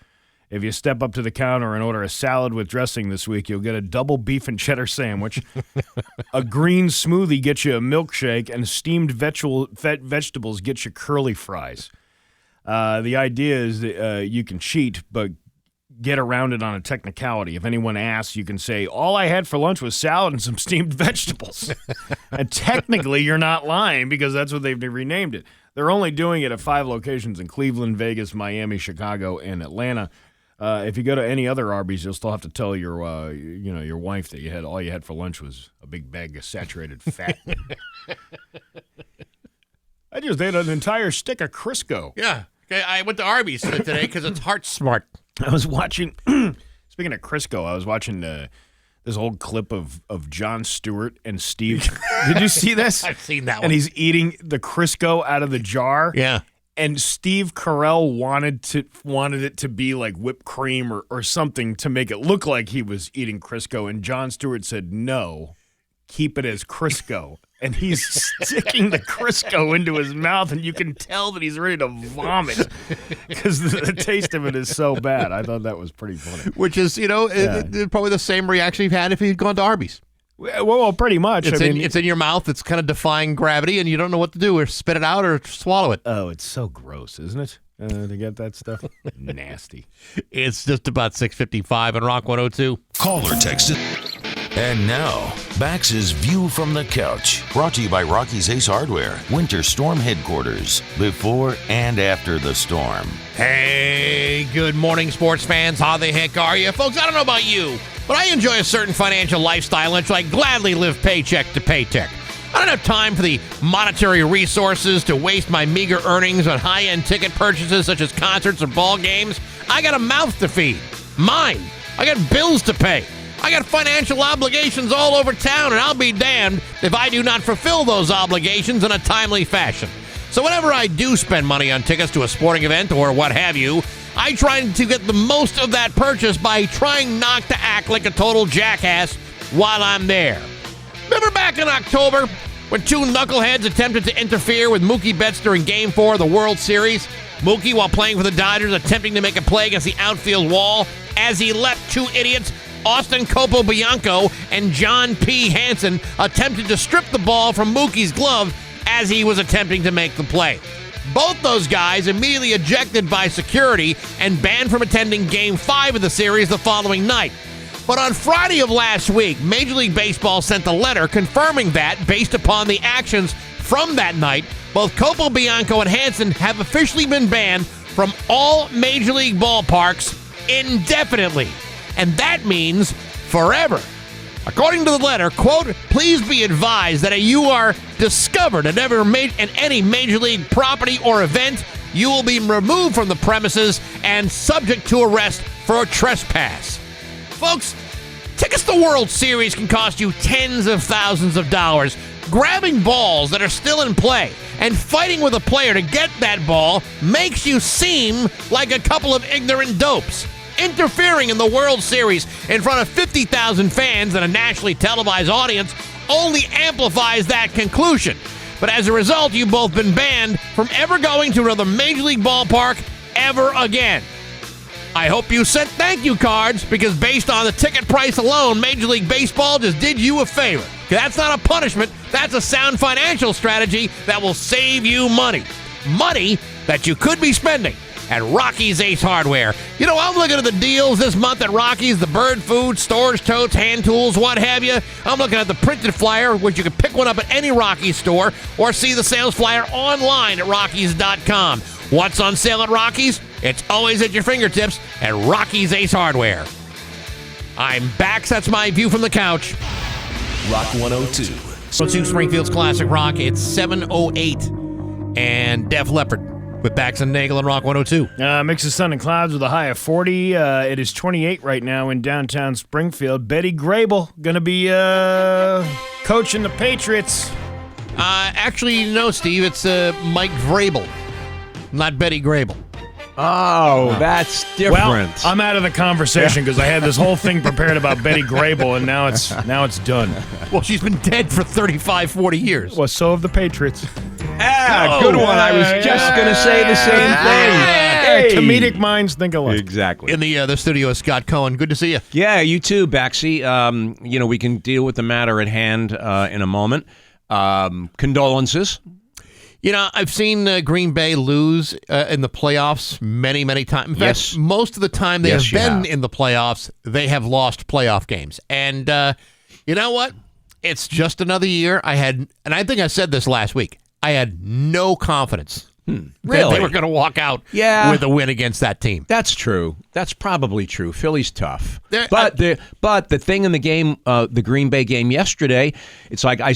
If you step up to the counter and order a salad with dressing this week, you'll get a double beef and cheddar sandwich. A green smoothie gets you a milkshake, and steamed vegetables get you curly fries. The idea is that you can cheat, but get around it on a technicality. If anyone asks, you can say, all I had for lunch was salad and some steamed vegetables. And technically, you're not lying because that's what they've renamed it. They're only doing it at 5 locations in Cleveland, Vegas, Miami, Chicago, and Atlanta. If you go to any other Arby's, you'll still have to tell your wife that all you had for lunch was a big bag of saturated fat. I just ate an entire stick of Crisco. Yeah. Okay, I went to Arby's today because it's heart smart. I was watching, speaking of Crisco, I was watching this old clip of Jon Stewart and Steve. Did you see this? I've seen that one. And he's eating the Crisco out of the jar. Yeah. And Steve Carell wanted it to be like whipped cream or something to make it look like he was eating Crisco. And Jon Stewart said, no, keep it as Crisco. And he's sticking the Crisco into his mouth, and you can tell that he's ready to vomit because the taste of it is so bad. I thought that was pretty funny. Which is, probably the same reaction you've had if you'd gone to Arby's. Well, pretty much. It's in your mouth. It's kind of defying gravity, and you don't know what to do, or spit it out or swallow it. Oh, it's so gross, isn't it? To get that stuff? Nasty. It's just about 6:55 on Rock 102. Call or text it. And now, Bax's View from the Couch, brought to you by Rocky's Ace Hardware, Winter Storm Headquarters, before and after the storm. Hey, good morning, sports fans. How the heck are you? Folks, I don't know about you, but I enjoy a certain financial lifestyle, and so I gladly live paycheck to paycheck. I don't have time for the monetary resources to waste my meager earnings on high-end ticket purchases such as concerts or ball games. I got a mouth to feed. Mine. I got bills to pay. I got financial obligations all over town, and I'll be damned if I do not fulfill those obligations in a timely fashion. So whenever I do spend money on tickets to a sporting event or what have you, I try to get the most of that purchase by trying not to act like a total jackass while I'm there. Remember back in October when 2 knuckleheads attempted to interfere with Mookie Betts during Game 4 of the World Series? Mookie, while playing for the Dodgers, attempting to make a play against the outfield wall as he left 2 idiots, Austin Copobianco and John P. Hansen, attempted to strip the ball from Mookie's glove as he was attempting to make the play. Both those guys immediately ejected by security and banned from attending Game 5 of the series the following night. But on Friday of last week, Major League Baseball sent a letter confirming that, based upon the actions from that night, both Copobianco and Hansen have officially been banned from all Major League ballparks indefinitely. And that means forever. According to the letter, quote, please be advised that if you are discovered at any Major League property or event, you will be removed from the premises and subject to arrest for a trespass. Folks, tickets to the World Series can cost you tens of thousands of dollars. Grabbing balls that are still in play and fighting with a player to get that ball makes you seem like a couple of ignorant dopes. Interfering in the World Series in front of 50,000 fans and a nationally televised audience only amplifies that conclusion. But as a result, you've both been banned from ever going to another Major League ballpark ever again. I hope you sent thank you cards, because based on the ticket price alone, Major League Baseball just did you a favor. That's not a punishment. That's a sound financial strategy that will save you money. Money that you could be spending at Rocky's Ace Hardware. You know, I'm looking at the deals this month at Rocky's, the bird food, storage totes, hand tools, what have you. I'm looking at the printed flyer, which you can pick one up at any Rocky's store or see the sales flyer online at Rockies.com. What's on sale at Rocky's? It's always at your fingertips at Rocky's Ace Hardware. I'm Bax. That's my view from the couch. Rock 102. So to Springfield's Classic Rock, it's 7:08, and Def Leppard with Bax and Nagle and Rock 102. Mix of sun and clouds with a high of 40. It is 28 right now in downtown Springfield. Betty Grable going to be coaching the Patriots. Actually, no, Steve. It's Mike Vrabel, not Betty Grable. Oh, that's different. Well, I'm out of the conversation because I had this whole thing prepared about Betty Grable, and now it's done. Well, she's been dead for 35, 40 years. Well, so have the Patriots. Good one. I was just going to say the same thing. Hey. Comedic minds think alike. Exactly. In the studio is Scott Cohen. Good to see you. Yeah, you too, Baxy. We can deal with the matter at hand in a moment. Condolences. I've seen Green Bay lose in the playoffs many, many times. In fact, most of the time they have been in the playoffs, they have lost playoff games. And you know what? It's just another year. And I think I said this last week, I had no confidence that they were going to walk out with a win against that team. That's true. That's probably true. Philly's tough. But the thing in the game, the Green Bay game yesterday, it's like I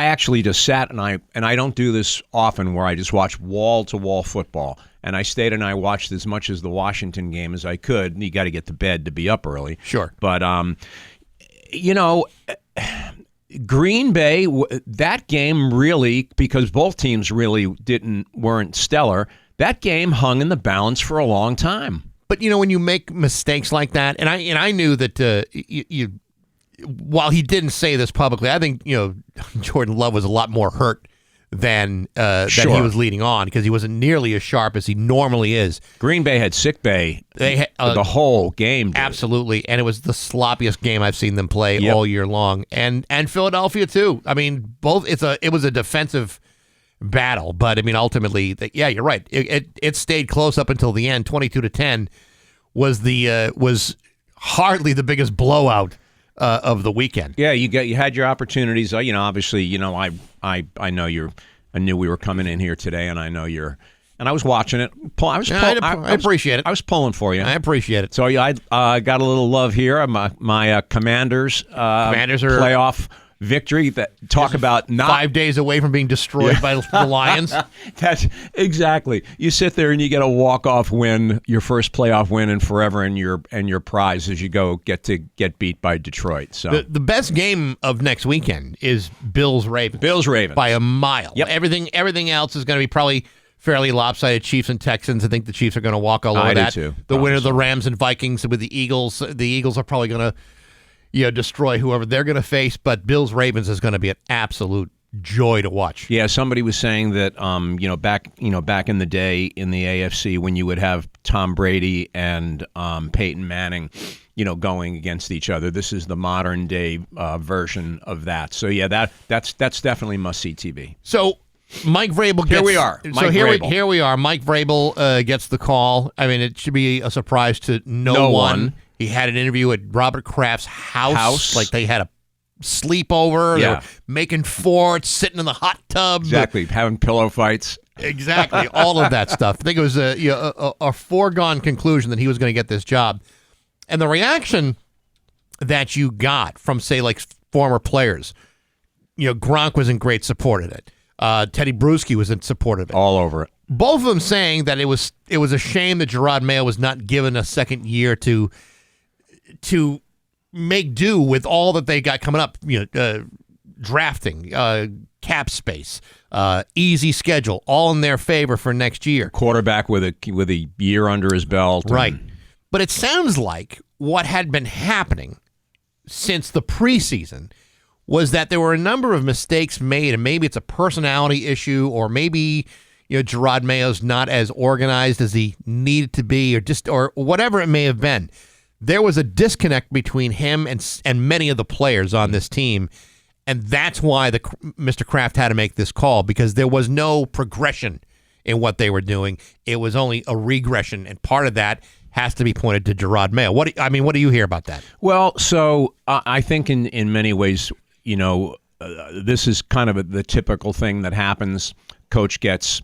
actually just sat, and I don't do this often where I just watch wall-to-wall football. And I stayed and I watched as much as the Washington game as I could. And you got to get to bed to be up early. Sure. But, Green Bay, that game really, because both teams really weren't stellar, that game hung in the balance for a long time. But when you make mistakes like that, and I knew that while he didn't say this publicly, I think Jordan Love was a lot more hurt than he was leading on, because he wasn't nearly as sharp as he normally is. Green Bay had sick bay the whole game. Dude. Absolutely, and it was the sloppiest game I've seen them play all year long, and Philadelphia too. I mean, both. It was a defensive battle, but I mean, ultimately, you're right. It stayed close up until the end. 22-10 was hardly the biggest blowout of the weekend. Yeah, you had your opportunities. Obviously, I know I knew we were coming in here today, and I know and I was watching it. I appreciate it. I was pulling for you. I appreciate it. So I got a little love here. My Commanders are playoff victory. Talk about not 5 days away from being destroyed by the Lions. That's exactly. You sit there and you get a walk-off win, your first playoff win in forever, and your prize as you get beat by Detroit. So the best game of next weekend is Bills-Ravens. Bills-Ravens by a mile. Yep. Everything else is going to be probably fairly lopsided. Chiefs and Texans. I think the Chiefs are going to walk all over that. Do too. The winner of the Rams and Vikings with the Eagles. The Eagles are probably going to destroy whoever they're going to face, but Bills-Ravens is going to be an absolute joy to watch. Yeah, somebody was saying that back in the day in the AFC when you would have Tom Brady and Peyton Manning, going against each other. This is the modern day version of that. So yeah, that's definitely must-see TV. So Mike Vrabel here we are. Here we are. Mike Vrabel gets the call. I mean, it should be a surprise to no one. He had an interview at Robert Kraft's house. Like they had a sleepover. Yeah. They were making forts, sitting in the hot tub. Exactly. Having pillow fights. Exactly. All of that stuff. I think it was a foregone conclusion that he was going to get this job. And the reaction that you got from, say, like former players, Gronk was in great support of it. Teddy Bruschi was in support of it. All over it. Both of them saying that it was a shame that Gerard Mayo was not given a second year to make do with all that they got coming up. Drafting, cap space, easy schedule, all in their favor for next year. Quarterback with a year under his belt. Right. But it sounds like what had been happening since the preseason was that there were a number of mistakes made, and maybe it's a personality issue, or maybe Gerard Mayo's not as organized as he needed to be, or whatever it may have been. There was a disconnect between him and many of the players on this team, and that's why Mr. Kraft had to make this call, because there was no progression in what they were doing. It was only a regression, and part of that has to be pointed to Gerard Mayo. What do you hear about that? Well, so I think in many ways, this is kind of the typical thing that happens. Coach gets,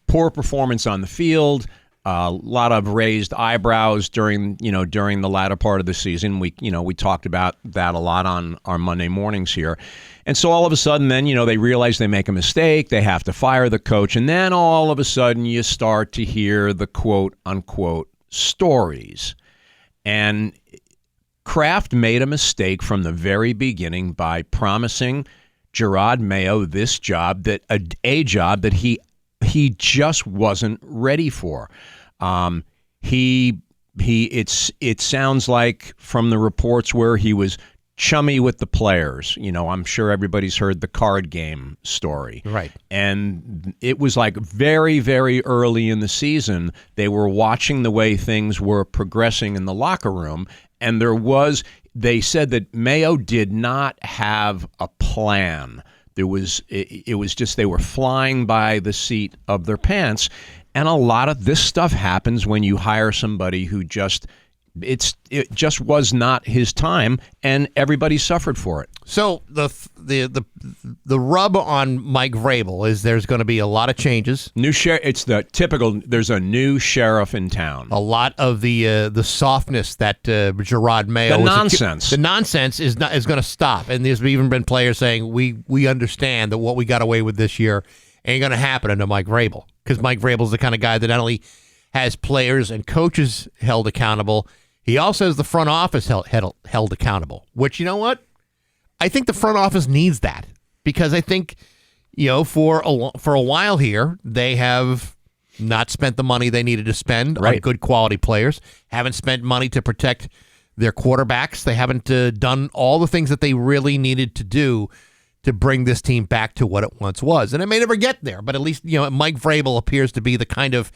poor performance on the field, a lot of raised eyebrows during the latter part of the season. We talked about that a lot on our Monday mornings here. And so all of a sudden then, they realize they make a mistake, they have to fire the coach, and then all of a sudden you start to hear the quote unquote stories. And Kraft made a mistake from the very beginning by promising Gerard Mayo this job, a job that he just wasn't ready for. It sounds like from the reports where he was chummy with the players. I'm sure everybody's heard the card game story. Right. And it was like very, very early in the season, they were watching the way things were progressing in the locker room, and they said that Mayo did not have a plan It was just they were flying by the seat of their pants. And a lot of this stuff happens when you hire somebody who it just was not his time, and everybody suffered for it. So the rub on Mike Vrabel is there's going to be a lot of changes. It's the typical. There's a new sheriff in town. A lot of the softness that Gerard Mayo, the nonsense is going to stop. And there's even been players saying we understand that what we got away with this year ain't going to happen under Mike Vrabel, because Mike Vrabel's the kind of guy that not only has players and coaches held accountable, he also has the front office held accountable, which, you know what? I think the front office needs that, because I think, for a while here, they have not spent the money they needed to spend on good quality players, haven't spent money to protect their quarterbacks. They haven't done all the things that they really needed to do to bring this team back to what it once was. And it may never get there, but at least, Mike Vrabel appears to be the kind of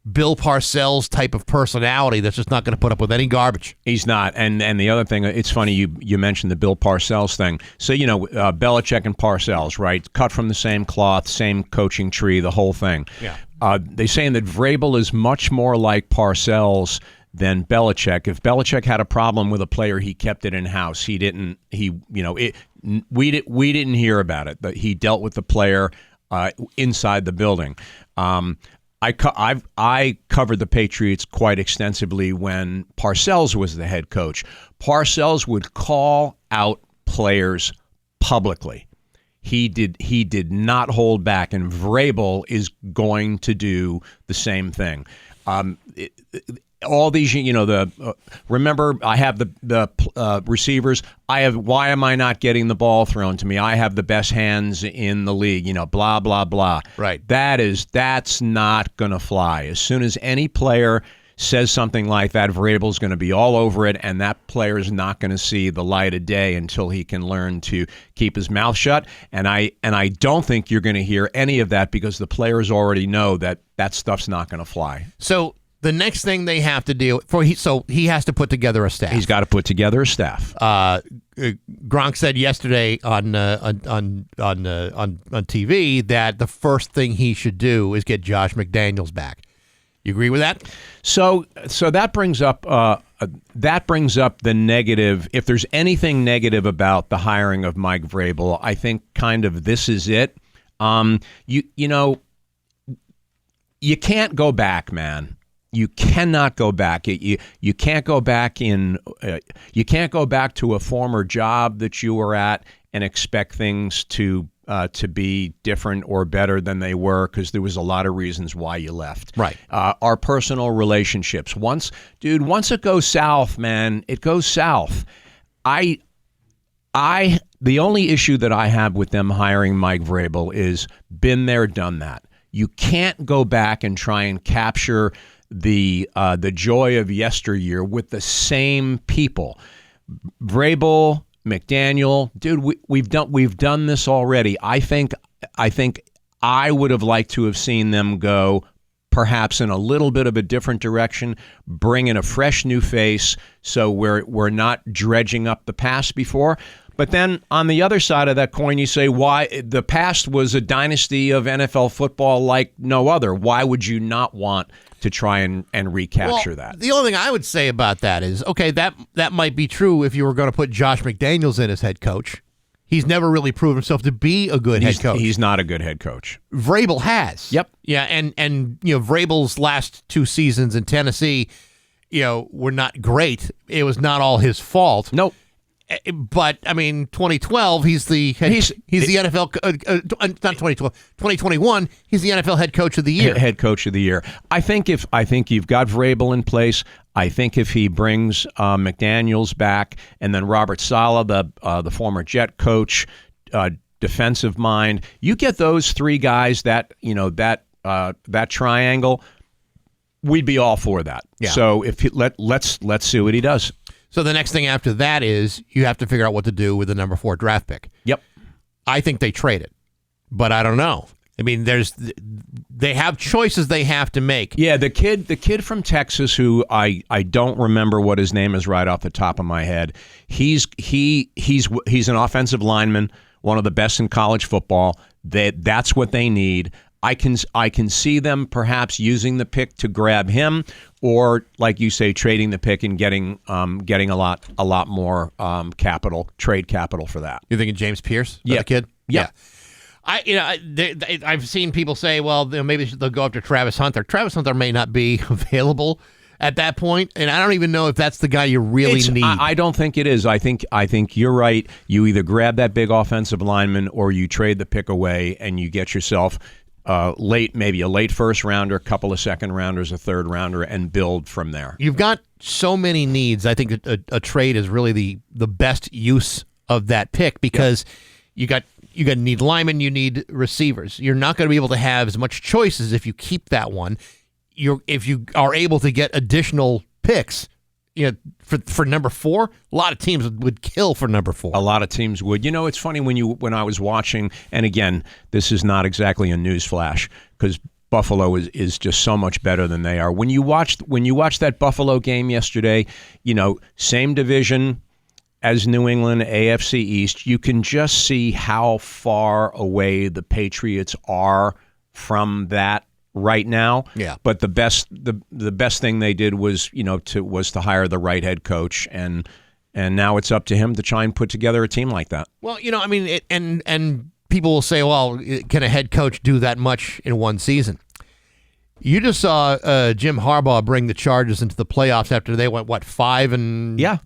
Bill Parcells type of personality that's just not going to put up with any garbage. He's not. And the other thing, it's funny you mentioned the Bill Parcells thing. So, Belichick and Parcells, right? Cut from the same cloth, same coaching tree, the whole thing. Yeah. They're saying that Vrabel is much more like Parcells than Belichick. If Belichick had a problem with a player, he kept it in-house. We didn't hear about it. But he dealt with the player inside the building. I covered the Patriots quite extensively when Parcells was the head coach. Parcells would call out players publicly. He did not hold back, and Vrabel is going to do the same thing. All these, remember, I have the receivers. Why am I not getting the ball thrown to me? I have the best hands in the league. Blah blah blah. Right. That's not going to fly. As soon as any player says something like that, Vrabel's going to be all over it, and that player is not going to see the light of day until he can learn to keep his mouth shut. And I don't think you're going to hear any of that, because the players already know that stuff's not going to fly. So the next thing they have to do he has to put together a staff. He's got to put together a staff. Gronk said yesterday on TV that the first thing he should do is get Josh McDaniels back. You agree with that? So that brings up the negative. If there's anything negative about the hiring of Mike Vrabel, I think kind of this is it. You can't go back, man. You cannot go back. You can't go back you can't go back to a former job that you were at and expect things to be different or better than they were, because there was a lot of reasons why you left. Right. Our personal relationships. Once it goes south, man, it goes south. The only issue that I have with them hiring Mike Vrabel is been there, done that. You can't go back and try and capture the joy of yesteryear with the same people. Vrabel, McDaniel, dude, we've done this already. I think I would have liked to have seen them go perhaps in a little bit of a different direction, bring in a fresh new face, so we're not dredging up the past before. But then on the other side of that coin, you say, why the past was a dynasty of NFL football like no other. Why would you not want to try and recapture that? The only thing I would say about that is, okay, that might be true if you were going to put Josh McDaniels in as head coach. He's never really proved himself to be a good head coach. He's not a good head coach. Vrabel has. Yep. Yeah, and Vrabel's last 2 seasons in Tennessee, were not great. It was not all his fault. Nope. But 2012, he's the NFL. Not 2012, 2021. He's the NFL head coach of the year. Head coach of the year. I think you've got Vrabel in place. I think if he brings McDaniels back, and then Robert Saleh, the former Jet coach, defensive mind, you get those 3 guys, that triangle, we'd be all for that. Yeah. So let's see what he does. So the next thing after that is you have to figure out what to do with the number 4 draft pick. Yep. I think they trade it, but I don't know. They have choices they have to make. Yeah, the kid from Texas, who I don't remember what his name is right off the top of my head. He's an offensive lineman one of the best in college football. That's what they need. I can see them perhaps using the pick to grab him, or like you say, trading the pick and getting a lot more trade capital for that. You thinking James Pierce? Yeah, the kid. Yeah. I've seen people say, well, maybe they'll go after Travis Hunter. Travis Hunter may not be available at that point, and I don't even know if that's the guy you really need. I don't think it is. I think you're right. You either grab that big offensive lineman or you trade the pick away and you get yourself maybe a late first rounder, a couple of second rounders, a third rounder, and build from there. You've got so many needs. I think a trade is really the best use of that pick because you need linemen, you need receivers. You're not going to be able to have as much choices if you keep that one. If you are able to get additional picks, for number 4, a lot of teams would kill for number 4. A lot of teams would. It's funny when I was watching, and again, this is not exactly a news flash because Buffalo is just so much better than they are. When you watch that Buffalo game yesterday, same division as New England, AFC East, you can just see how far away the Patriots are from that right now. Yeah. But the best thing they did was to hire the right head coach, and now it's up to him to try and put together a team like that. Well, and people will say, well, can a head coach do that much in one season? You just saw Jim Harbaugh bring the Chargers into the playoffs after they went 5-12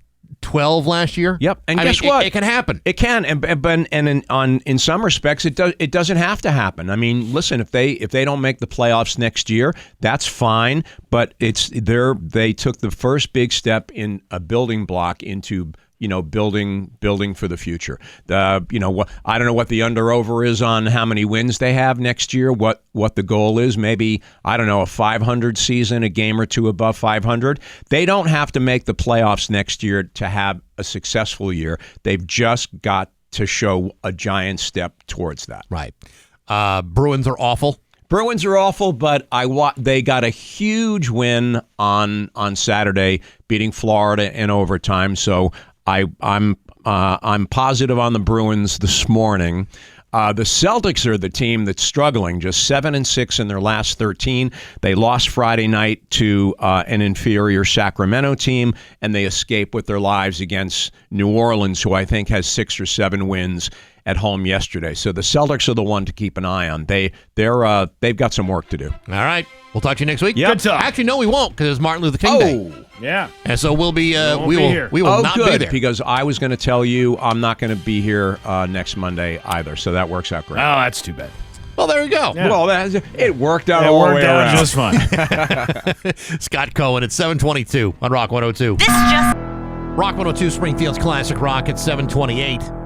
last year. Yep, and guess what? It can happen. It can, and in some respects, it doesn't have to happen. I mean, listen, if they don't make the playoffs next year, that's fine. But they took the first big step in a building block into building for the future. I don't know what the under-over is on how many wins they have next year, what the goal is. Maybe, I don't know, a 500 season, a game or two above 500. They don't have to make the playoffs next year to have a successful year. They've just got to show a giant step towards that. Right. Bruins are awful. But they got a huge win on Saturday, beating Florida in overtime. So I'm positive on the Bruins this morning. The Celtics are the team that's struggling, just 7-6 in their last 13. They lost Friday night to an inferior Sacramento team, and they escaped with their lives against New Orleans, who I think has 6 or 7 wins at home yesterday. So the Celtics are the one to keep an eye on. They've got some work to do. All right. We'll talk to you next week. Yep. Good talk. Actually, no, we won't because it's Martin Luther King Day. Yeah. And so we'll be we will not good, be there because I was going to tell you I'm not going to be here next Monday either. So that works out great. Oh, that's too bad. Well, there we go. Yeah. Well, it worked out all the way around. Just fine. Scott Cohen at 7:22 on Rock 102. Rock 102, Springfield's classic rock at 7:28.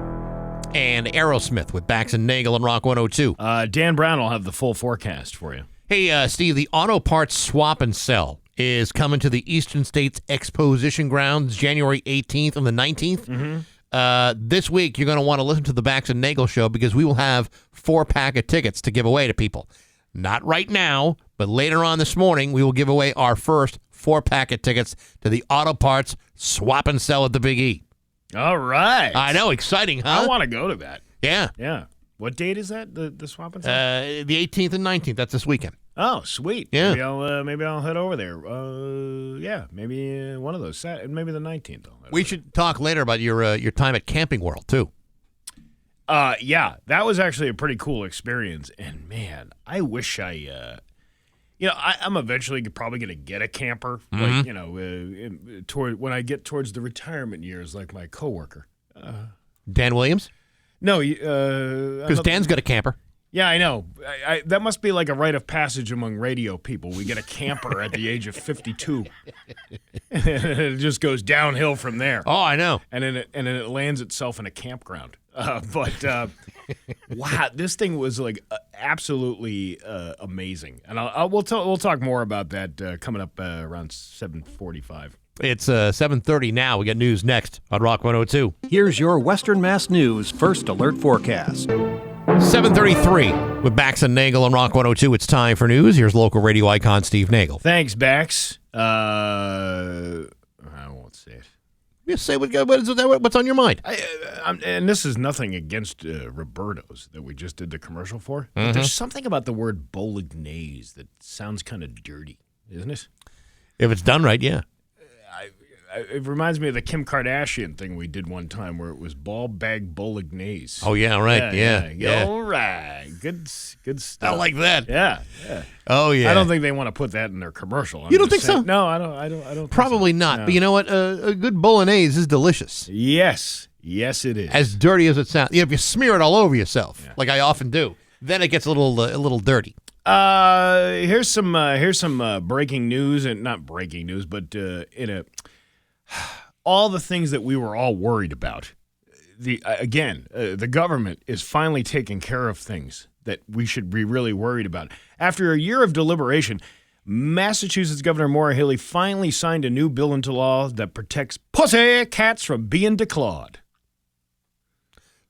And Aerosmith with Bax and Nagle on Rock 102. Dan Brown will have the full forecast for you. Hey, Steve, the Auto Parts Swap and Sell is coming to the Eastern States Exposition Grounds January 18th and the 19th. Mm-hmm. This week, you're going to want to listen to the Bax and Nagle show because we will have 4-pack of tickets to give away to people. Not right now, but later on this morning, we will give away our first 4-pack of tickets to the Auto Parts Swap and Sell at the Big E. All right. I know, exciting, huh? I want to go to that. Yeah. Yeah. What date is that? The swap and sell? The 18th and 19th. That's this weekend. Oh, sweet. Yeah. Maybe I'll head over there. Yeah. Maybe one of those. Maybe the 19th. We should talk later about your time at Camping World too. Yeah, that was actually a pretty cool experience. And man, I wish I'm eventually probably going to get a camper. Mm-hmm. Like, when I get towards the retirement years, like my coworker. Dan Williams? No, because Dan's got a camper. Yeah, I know. That must be like a rite of passage among radio people. We get a camper at the age of 52. It just goes downhill from there. Oh, I know. And then it lands itself in a campground. But wow, this thing was like absolutely amazing. And we'll talk more about that coming up around 7:45. It's 7:30 now. We got news next on Rock 102. Here's your Western Mass News First Alert Forecast. 7:33 with Bax and Nagle on Rock 102. It's time for news. Here's local radio icon Steve Nagle. Thanks, Bax. I won't say it. Just say what's on your mind. And this is nothing against Roberto's that we just did the commercial for. But there's something about the word bolognese that sounds kind of dirty, isn't it? If it's done right, yeah. It reminds me of the Kim Kardashian thing we did one time where it was ball bag bolognese. Oh, yeah, right. Yeah. All right. Good stuff. I like that. Yeah. Oh, yeah. I don't think they want to put that in their commercial. You don't think so? No, I don't. Probably think so. not. No. But you know what? A good bolognese is delicious. Yes, it is. As dirty as it sounds. If you smear it all over yourself, like I often do, then it gets a little dirty. Here's some breaking news, and not breaking news, but all the things that we were all worried about. The government is finally taking care of things that we should be really worried about. After a year of deliberation, Massachusetts Governor Maura Healey finally signed a new bill into law that protects pussy cats from being declawed.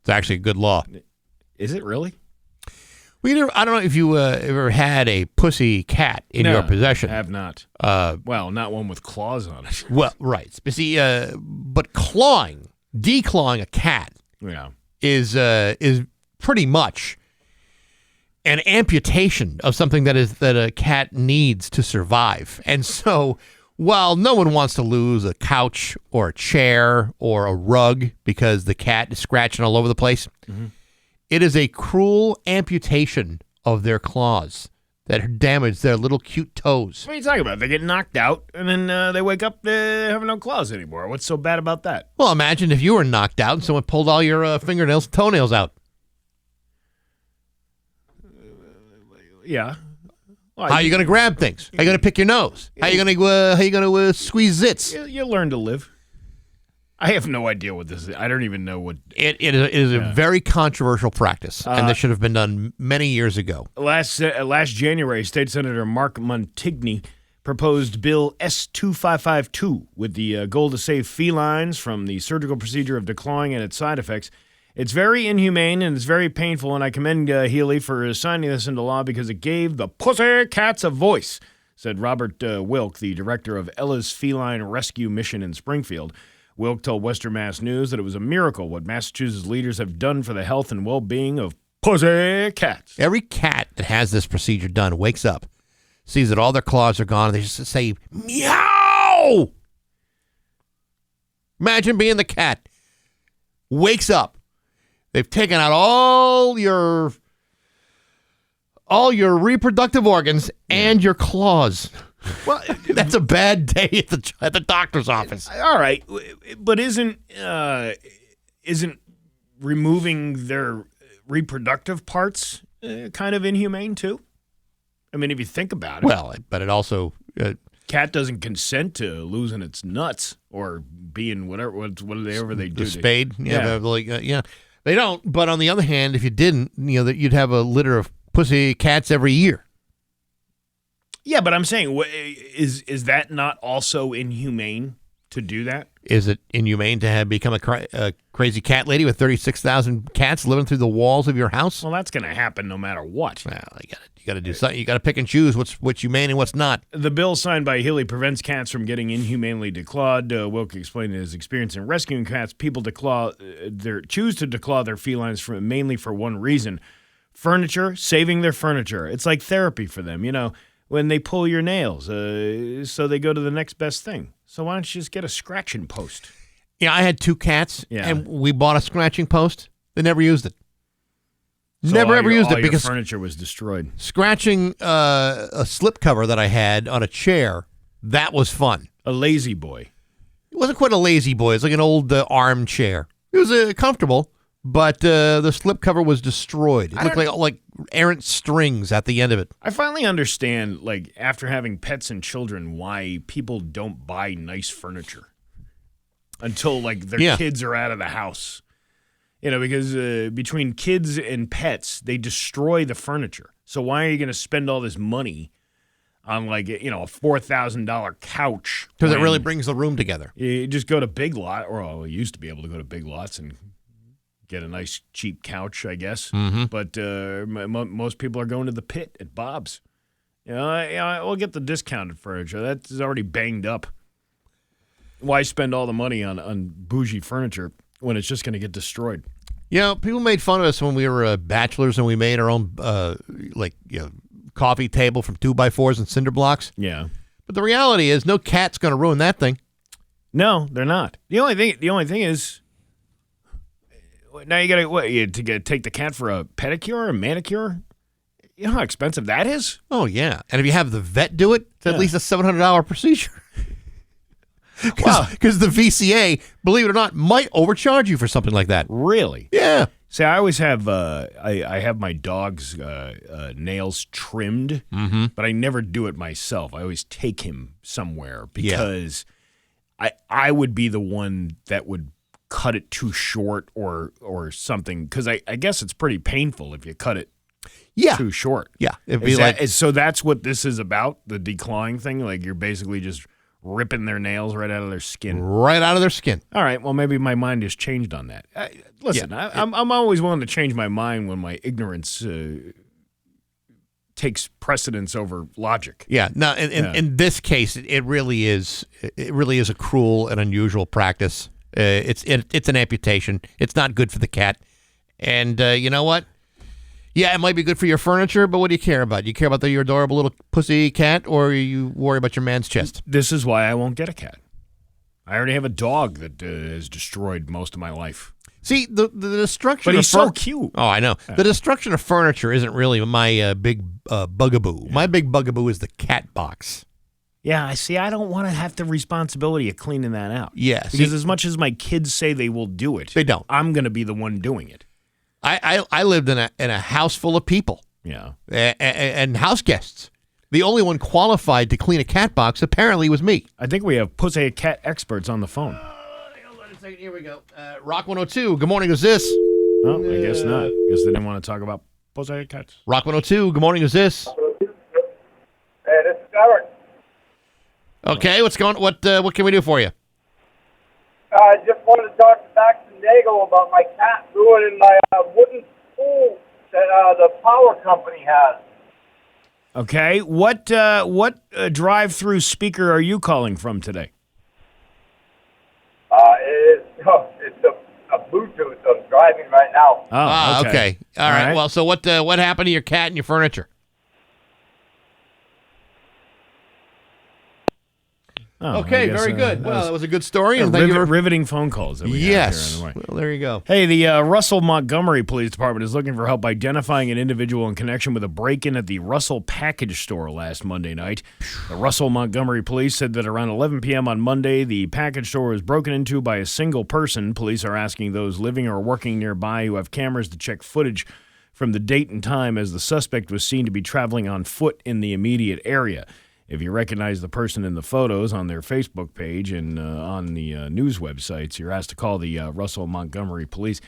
It's actually a good law. Is it really? Well, I don't know if you ever had a pussy cat in your possession. I have not. Well, not one with claws on it. Well, right. But see, but declawing a cat is pretty much an amputation of something that a cat needs to survive. And so while no one wants to lose a couch or a chair or a rug because the cat is scratching all over the place, it is a cruel amputation of their claws that damage their little cute toes. What are you talking about? They get knocked out, and then they wake up having no claws anymore. What's so bad about that? Well, imagine if you were knocked out and someone pulled all your fingernails and toenails out. Yeah. Well, how are you going to grab things? How are you going to pick your nose? How are you going to squeeze zits? You learn to live. I have no idea what this is. I don't even know what... It is a very controversial practice, and this should have been done many years ago. Last January, State Senator Mark Montigny proposed Bill S-2552 with the goal to save felines from the surgical procedure of declawing and its side effects. It's very inhumane and it's very painful, and I commend Healy for signing this into law because it gave the pussy cats a voice, said Robert Wilk, the director of Ella's Feline Rescue Mission in Springfield. Wilk told Western Mass News that it was a miracle what Massachusetts leaders have done for the health and well-being of pussy cats. Every cat that has this procedure done wakes up, sees that all their claws are gone, and they just say, meow! Imagine being the cat. Wakes up. They've taken out all your reproductive organs and your claws. Well, that's a bad day at the doctor's office. All right, but isn't removing their reproductive parts kind of inhumane too? I mean, if you think about it. Well, but it also cat doesn't consent to losing its nuts or being whatever they do. The spade, yeah. They don't. But on the other hand, if you didn't, that you'd have a litter of pussy cats every year. Yeah, but I'm saying, is that not also inhumane to do that? Is it inhumane to have become a crazy cat lady with 36,000 cats living through the walls of your house? Well, that's going to happen no matter what. Well, you got to do something. You got to pick and choose what's humane and what's not. The bill signed by Healy prevents cats from getting inhumanely declawed. Wilk explained his experience in rescuing cats. People choose to declaw their felines mainly for one reason: furniture, saving their furniture. It's like therapy for them, when they pull your nails, so they go to the next best thing. So why don't you just get a scratching post? Yeah, I had 2 cats, and we bought a scratching post. They never used it. So never ever used it because furniture was destroyed. Scratching a slip cover that I had on a chair, that was fun. A lazy boy. It wasn't quite a lazy boy. It's like an old armchair. It was comfortable, but the slip cover was destroyed. It looked like errant strings at the end of it. I finally understand, after having pets and children, why people don't buy nice furniture until, their kids are out of the house. Because between kids and pets, they destroy the furniture. So why are you going to spend all this money on, a $4,000 couch? Because it really brings the room together. You just go to Big Lot, or we used to be able to go to Big Lots and get a nice cheap couch, I guess. Mm-hmm. But most people are going to the Pit at Bob's. We'll get the discounted furniture. That's already banged up. Why spend all the money on bougie furniture when it's just going to get destroyed? You know, people made fun of us when we were bachelors and we made our own coffee table from 2x4s and cinder blocks. Yeah. But the reality is, no cat's going to ruin that thing. No, they're not. The only thing is, now you got to take the cat for a pedicure or a manicure. You know how expensive that is? Oh yeah, and if you have the vet do it, it's at least a $700 procedure. Because the VCA, believe it or not, might overcharge you for something like that. Really? Yeah. See, I always have I have my dog's nails trimmed, but I never do it myself. I always take him somewhere because I would be the one that would cut it too short or something, because I guess it's pretty painful if you cut it too short. Yeah. It'd be so that's what this is about, the declawing thing? Like you're basically just ripping their nails right out of their skin. Right out of their skin. All right. Well, maybe my mind has changed on that. Listen, I'm always willing to change my mind when my ignorance takes precedence over logic. Yeah. No. In this case, it really is. It really is a cruel and unusual practice. It's an amputation. It's not good for the cat. And you know what? Yeah, it might be good for your furniture, but what do you care about? You care about your adorable little pussy cat, or you worry about your man's chest? This is why I won't get a cat. I already have a dog that has destroyed most of my life. See, the destruction But he's so cute. Oh, I know. Yeah. The destruction of furniture isn't really my big bugaboo. Yeah. My big bugaboo is the cat box. Yeah, I see. I don't want to have the responsibility of cleaning that out. Yes. Because as much as my kids say they will do it, they don't. I'm going to be the one doing it. I lived in a house full of people. Yeah. And house guests. The only one qualified to clean a cat box apparently was me. I think we have pussy cat experts on the phone. Hold on a second. Here we go. Rock 102. Good morning. Who's this? Oh, I guess not. I guess they didn't want to talk about pussy cats. Rock 102. Good morning. Who's this? Hey, this is Eric. Okay. What's going? What can we do for you? I just wanted to talk to Bax and Nagle about my cat ruining my wooden spool that the power company has. Okay, what drive-through speaker are you calling from today? It's a Bluetooth. I'm driving right now. Oh, okay. All right. Well, so what happened to your cat and your furniture? Oh, okay, very good. Well, that was a good story. And riveting phone calls. That we yes. Have here well, there you go. Hey, the Russell Montgomery Police Department is looking for help identifying an individual in connection with a break-in at the Russell package store last Monday night. The Russell Montgomery Police said that around 11 p.m. on Monday, the package store was broken into by a single person. Police are asking those living or working nearby who have cameras to check footage from the date and time, as the suspect was seen to be traveling on foot in the immediate area. If you recognize the person in the photos on their Facebook page and on the news websites, you're asked to call the Russell Montgomery Police.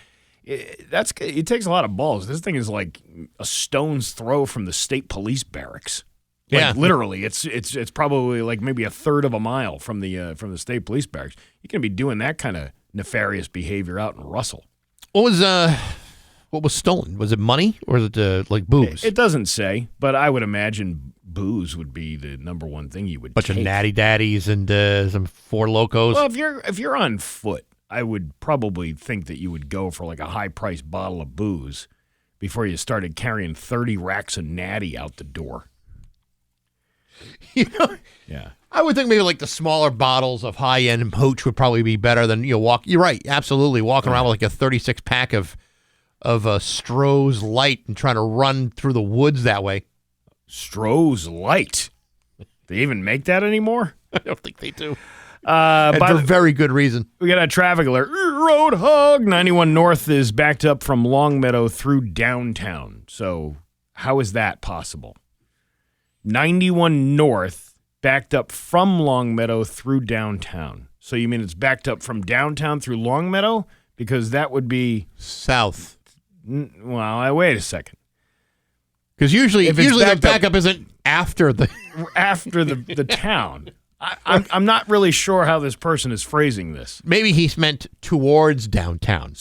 It takes a lot of balls. This thing is like a stone's throw from the state police barracks. Like, literally, it's probably like maybe a third of a mile from the state police barracks. You can be doing that kind of nefarious behavior out in Russell. What was stolen? Was it money or was it like booze? It doesn't say, but I would imagine booze would be the number one thing you would take. Bunch of natty daddies and some Four Locos. Well, if you're on foot, I would probably think that you would go for like a high-priced bottle of booze before you started carrying 30 racks of natty out the door. Yeah. I would think maybe like the smaller bottles of high-end hooch would probably be better than you're right, absolutely, walking around with like a 36-pack of Stroh's Light and trying to run through the woods that way. Stroh's Light. They even make that anymore? I don't think they do. For very good reason. We got a traffic alert. Road hog. 91 North is backed up from Longmeadow through downtown. So how is that possible? 91 North backed up from Longmeadow through downtown. So you mean it's backed up from downtown through Longmeadow? Because that would be south. Well, wait a second. Because usually the backup isn't after the town. I'm not really sure how this person is phrasing this. Maybe he's meant towards downtown.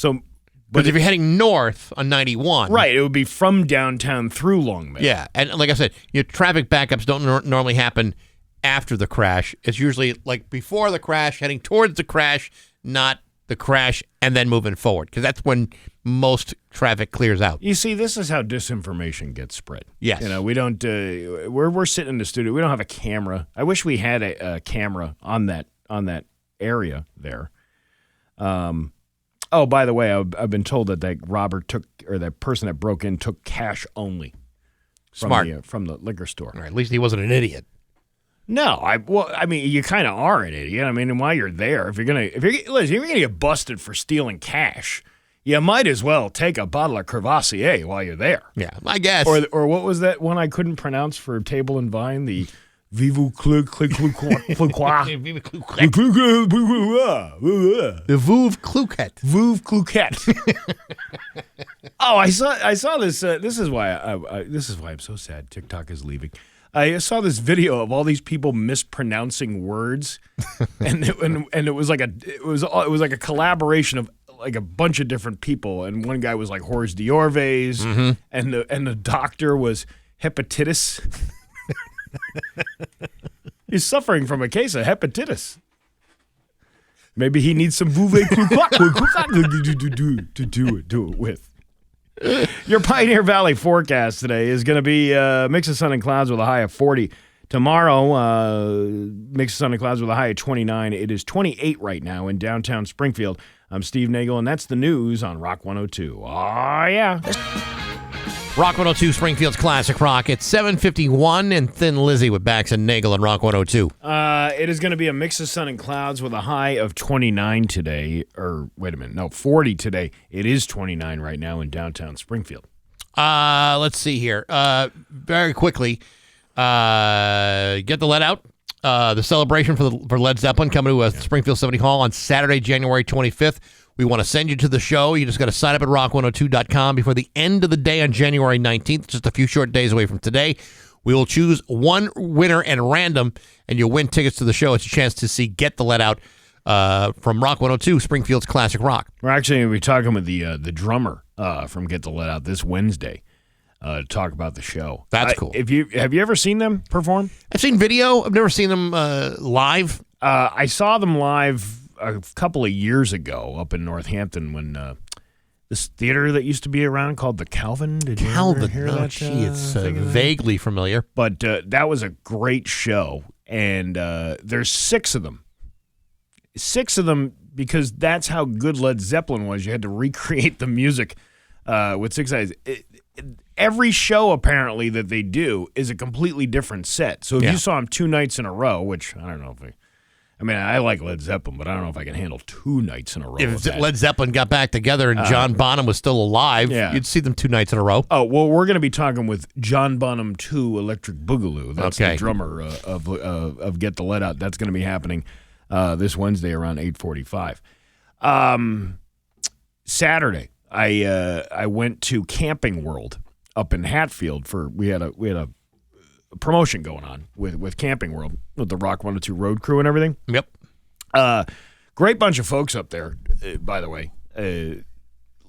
But if you're heading north on 91, right, it would be from downtown through Longmeadow. Yeah, and like I said, traffic backups don't normally happen after the crash. It's usually like before the crash, heading towards the crash, not the crash and then moving forward, because that's when most traffic clears out. You see, this is how disinformation gets spread. Yes. We don't. We're sitting in the studio. We don't have a camera. I wish we had a camera on that area there. Oh, by the way, I've been told that robber that person that broke in took cash only. From the liquor store. Or at least he wasn't an idiot. No, I mean, you kind of are an idiot. I mean, while you're there, if you're gonna get busted for stealing cash, you might as well take a bottle of Crevassier while you're there. Yeah, I guess. Or what was that one I couldn't pronounce for Table and Vine? The Vivu Cluc Cluc Cluc The Vouv Cluquette. Vouv Cluquette. Oh, I saw this. This is why I'm so sad. TikTok is leaving. I saw this video of all these people mispronouncing words, and it was like a collaboration of like a bunch of different people. And one guy was like Horst Diorves, and the doctor was hepatitis. He's suffering from a case of hepatitis. Maybe he needs some Vouv Cluquette to do it with. Your Pioneer Valley forecast today is going to be mix of sun and clouds with a high of 40. Tomorrow, mix of sun and clouds with a high of 29. It is 28 right now in downtown Springfield. I'm Steve Nagle, and that's the news on Rock 102. Oh, yeah. Rock 102, Springfield's Classic Rock. It's 7:51 and Thin Lizzy with Bax and Nagle on Rock 102. It is going to be a mix of sun and clouds with a high of 29 today. Or, wait a minute, no, 40 today. It is 29 right now in downtown Springfield. Let's see here. Very quickly, get the Let Out. The celebration for Led Zeppelin coming to Springfield 70 Hall on Saturday, January 25th. We want to send you to the show. You just got to sign up at rock102.com before the end of the day on January 19th, just a few short days away from today. We will choose one winner at random, and you'll win tickets to the show. It's a chance to see Get the Let Out from Rock 102, Springfield's Classic Rock. We're actually going to be talking with the drummer from Get the Let Out this Wednesday to talk about the show. That's cool. Have you ever seen them perform? I've seen video. I've never seen them live. I saw them live a couple of years ago up in Northampton when this theater that used to be around called the Calvin. Did you ever hear that? Gee, it's vaguely familiar. But that was a great show, and there's 6 of them. 6 of them because that's how good Led Zeppelin was. You had to recreate the music with 6 guys. Every show, apparently, that they do is a completely different set. So if you saw them 2 nights in a row, which I don't know if I like Led Zeppelin, but I don't know if I can handle 2 nights in a row. If Led Zeppelin got back together and John Bonham was still alive, you'd see them 2 nights in a row. Oh, well, we're going to be talking with John Bonham 2 Electric Boogaloo. That's the drummer of Get the Let Out. That's going to be happening this Wednesday around 8:45. Saturday, I went to Camping World up in Hatfield we had a promotion going on with Camping World with the Rock 102 road crew and everything. Yep. Great bunch of folks up there, by the way.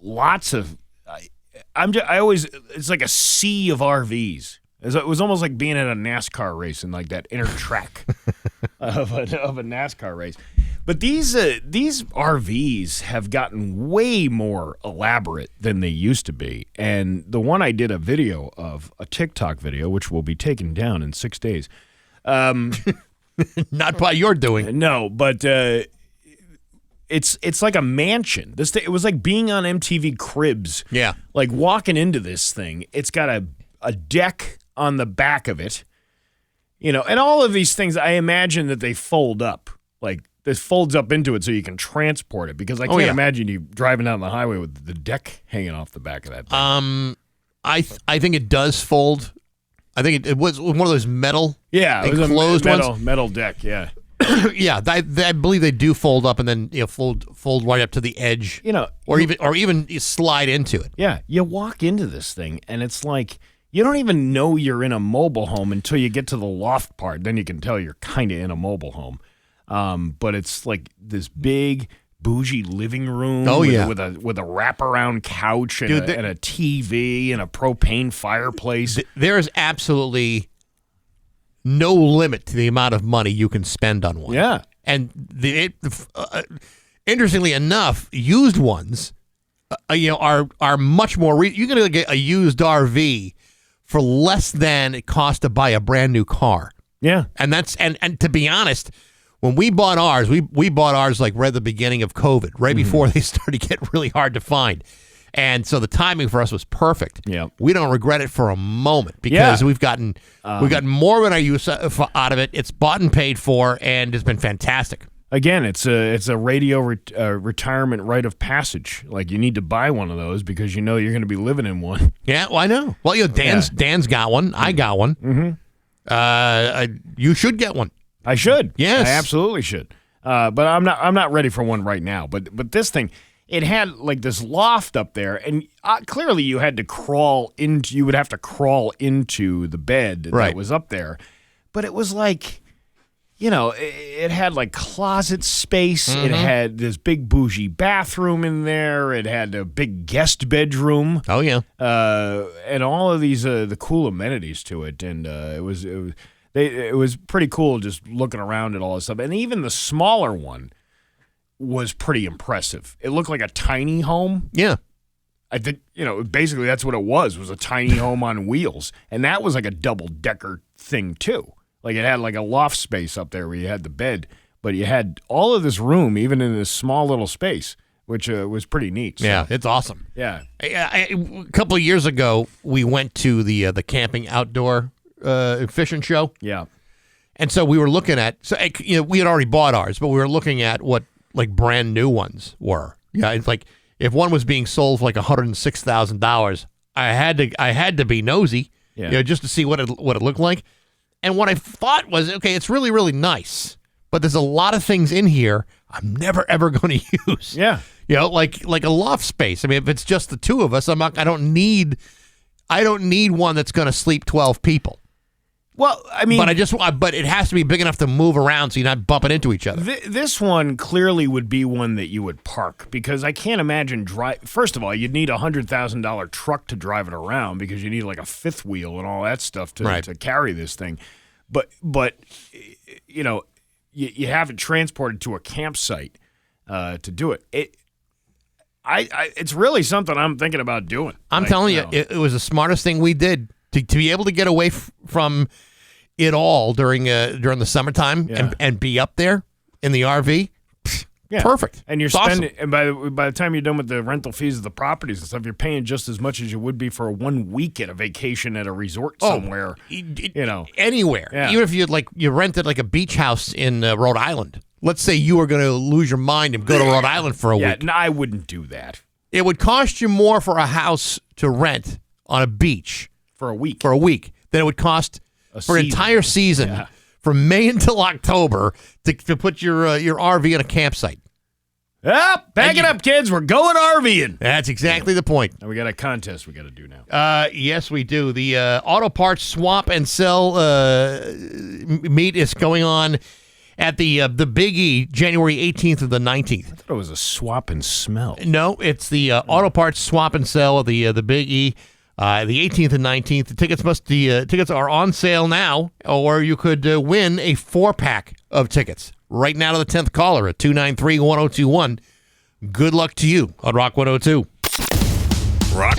Lots of it's like a sea of RVs. It was almost like being at a NASCAR race in like that inner track of a NASCAR race. But these RVs have gotten way more elaborate than they used to be. And the one I did a video of, a TikTok video, which will be taken down in 6 days. Not by your doing. No, but it's like a mansion. It was like being on MTV Cribs. Yeah. Like walking into this thing, it's got a deck on the back of it. And all of these things, I imagine that they fold up. Like, this folds up into it so you can transport it, because I can't imagine you driving down the highway with the deck hanging off the back of that thing. I think it does fold. I think it was one of those metal it was enclosed a metal deck, yeah. Yeah, I believe they do fold up and then fold right up to the edge. Or even you slide into it. Yeah, you walk into this thing and it's like you don't even know you're in a mobile home until you get to the loft part. Then you can tell you're kind of in a mobile home. But it's like this big bougie living room with a wraparound couch and a TV and a propane fireplace. There is absolutely no limit to the amount of money you can spend on one. Yeah. And interestingly enough, used ones, are much more. You're going to get a used RV for less than it costs to buy a brand new car. Yeah. And that's and to be honest, when we bought ours, we bought ours like right at the beginning of COVID, right before they started to get really hard to find. And so the timing for us was perfect. Yeah. We don't regret it for a moment because we've gotten more than our use out of it. It's bought and paid for, and it's been fantastic. Again, it's a radio retirement rite of passage. Like, you need to buy one of those because you know you're going to be living in one. Yeah, well, I know. Well, Dan's got one. I got one. Mm-hmm. You should get one. I should. Yes, I absolutely should. But I'm not ready for one right now. But this thing, it had like this loft up there, and clearly you had to crawl into. You would have to crawl into the bed that was up there. But it was like, it had like closet space. Mm-hmm. It had this big bougie bathroom in there. It had a big guest bedroom. Oh yeah, and all of these the cool amenities to it, and it was pretty cool just looking around at all this stuff. And even the smaller one was pretty impressive. It looked like a tiny home. Yeah. I think, basically that's what it was a tiny home on wheels. And that was like a double-decker thing, too. Like, it had like a loft space up there where you had the bed, but you had all of this room, even in this small little space, which was pretty neat. So. Yeah, it's awesome. Yeah. A couple of years ago, we went to the camping outdoor fishing show. Yeah. And so we were looking at, we had already bought ours, but we were looking at what like brand new ones were. Yeah, it's like if one was being sold for like $106,000, I had to be nosy, just to see what it looked like. And what I thought was, okay, it's really, really nice, but there's a lot of things in here I'm never ever going to use. Yeah. Like a loft space. I mean, if it's just the two of us, I don't need one that's going to sleep 12 people. Well, I mean, but it has to be big enough to move around so you're not bumping into each other. This one clearly would be one that you would park because I can't imagine First of all, you'd need a $100,000 truck to drive it around because you need like a fifth wheel and all that stuff to carry this thing. But you have it transported to a campsite to do it. It's really something I'm thinking about doing. I'm telling you, it was the smartest thing we did to be able to get away from it all during the summertime and be up there in the RV. Yeah. Perfect. And you're it's spending, awesome. and by the time you're done with the rental fees of the properties and stuff, you're paying just as much as you would be for a 1 week at a vacation at a resort somewhere. Anywhere. Yeah. Even if you rented like a beach house in Rhode Island. Let's say you were going to lose your mind and go to Rhode Island for a week. No, I wouldn't do that. It would cost you more for a house to rent on a beach for a week than it would cost for an entire season from May until October to put your RV in a campsite. Back it up, kids. We're going RVing. That's exactly the point. And we got a contest we got to do now. Yes, we do. The Auto Parts Swap and Sell meet is going on at the Big E, January 18th to the 19th. I thought it was a swap and smell. No, it's the Auto Parts Swap and Sell at the Big E. The 18th and 19th. The tickets are on sale now, or you could win a 4-pack of tickets right now to the 10th caller at 293-1021. Good luck to you on Rock 102. Rock.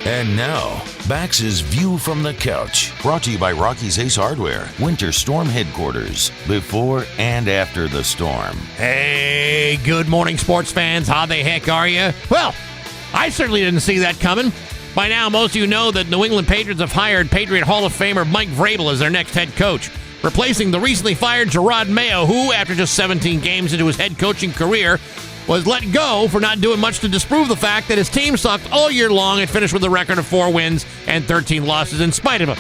And now, Bax's View from the Couch, brought to you by Rocky's Ace Hardware, Winter Storm Headquarters, before and after the storm. Hey, good morning, sports fans. How the heck are you? Well, I certainly didn't see that coming. By now, most of you know that New England Patriots have hired Patriot Hall of Famer Mike Vrabel as their next head coach, replacing the recently fired Gerard Mayo, who, after just 17 games into his head coaching career, was let go for not doing much to disprove the fact that his team sucked all year long and finished with a record of 4 wins and 13 losses in spite of him.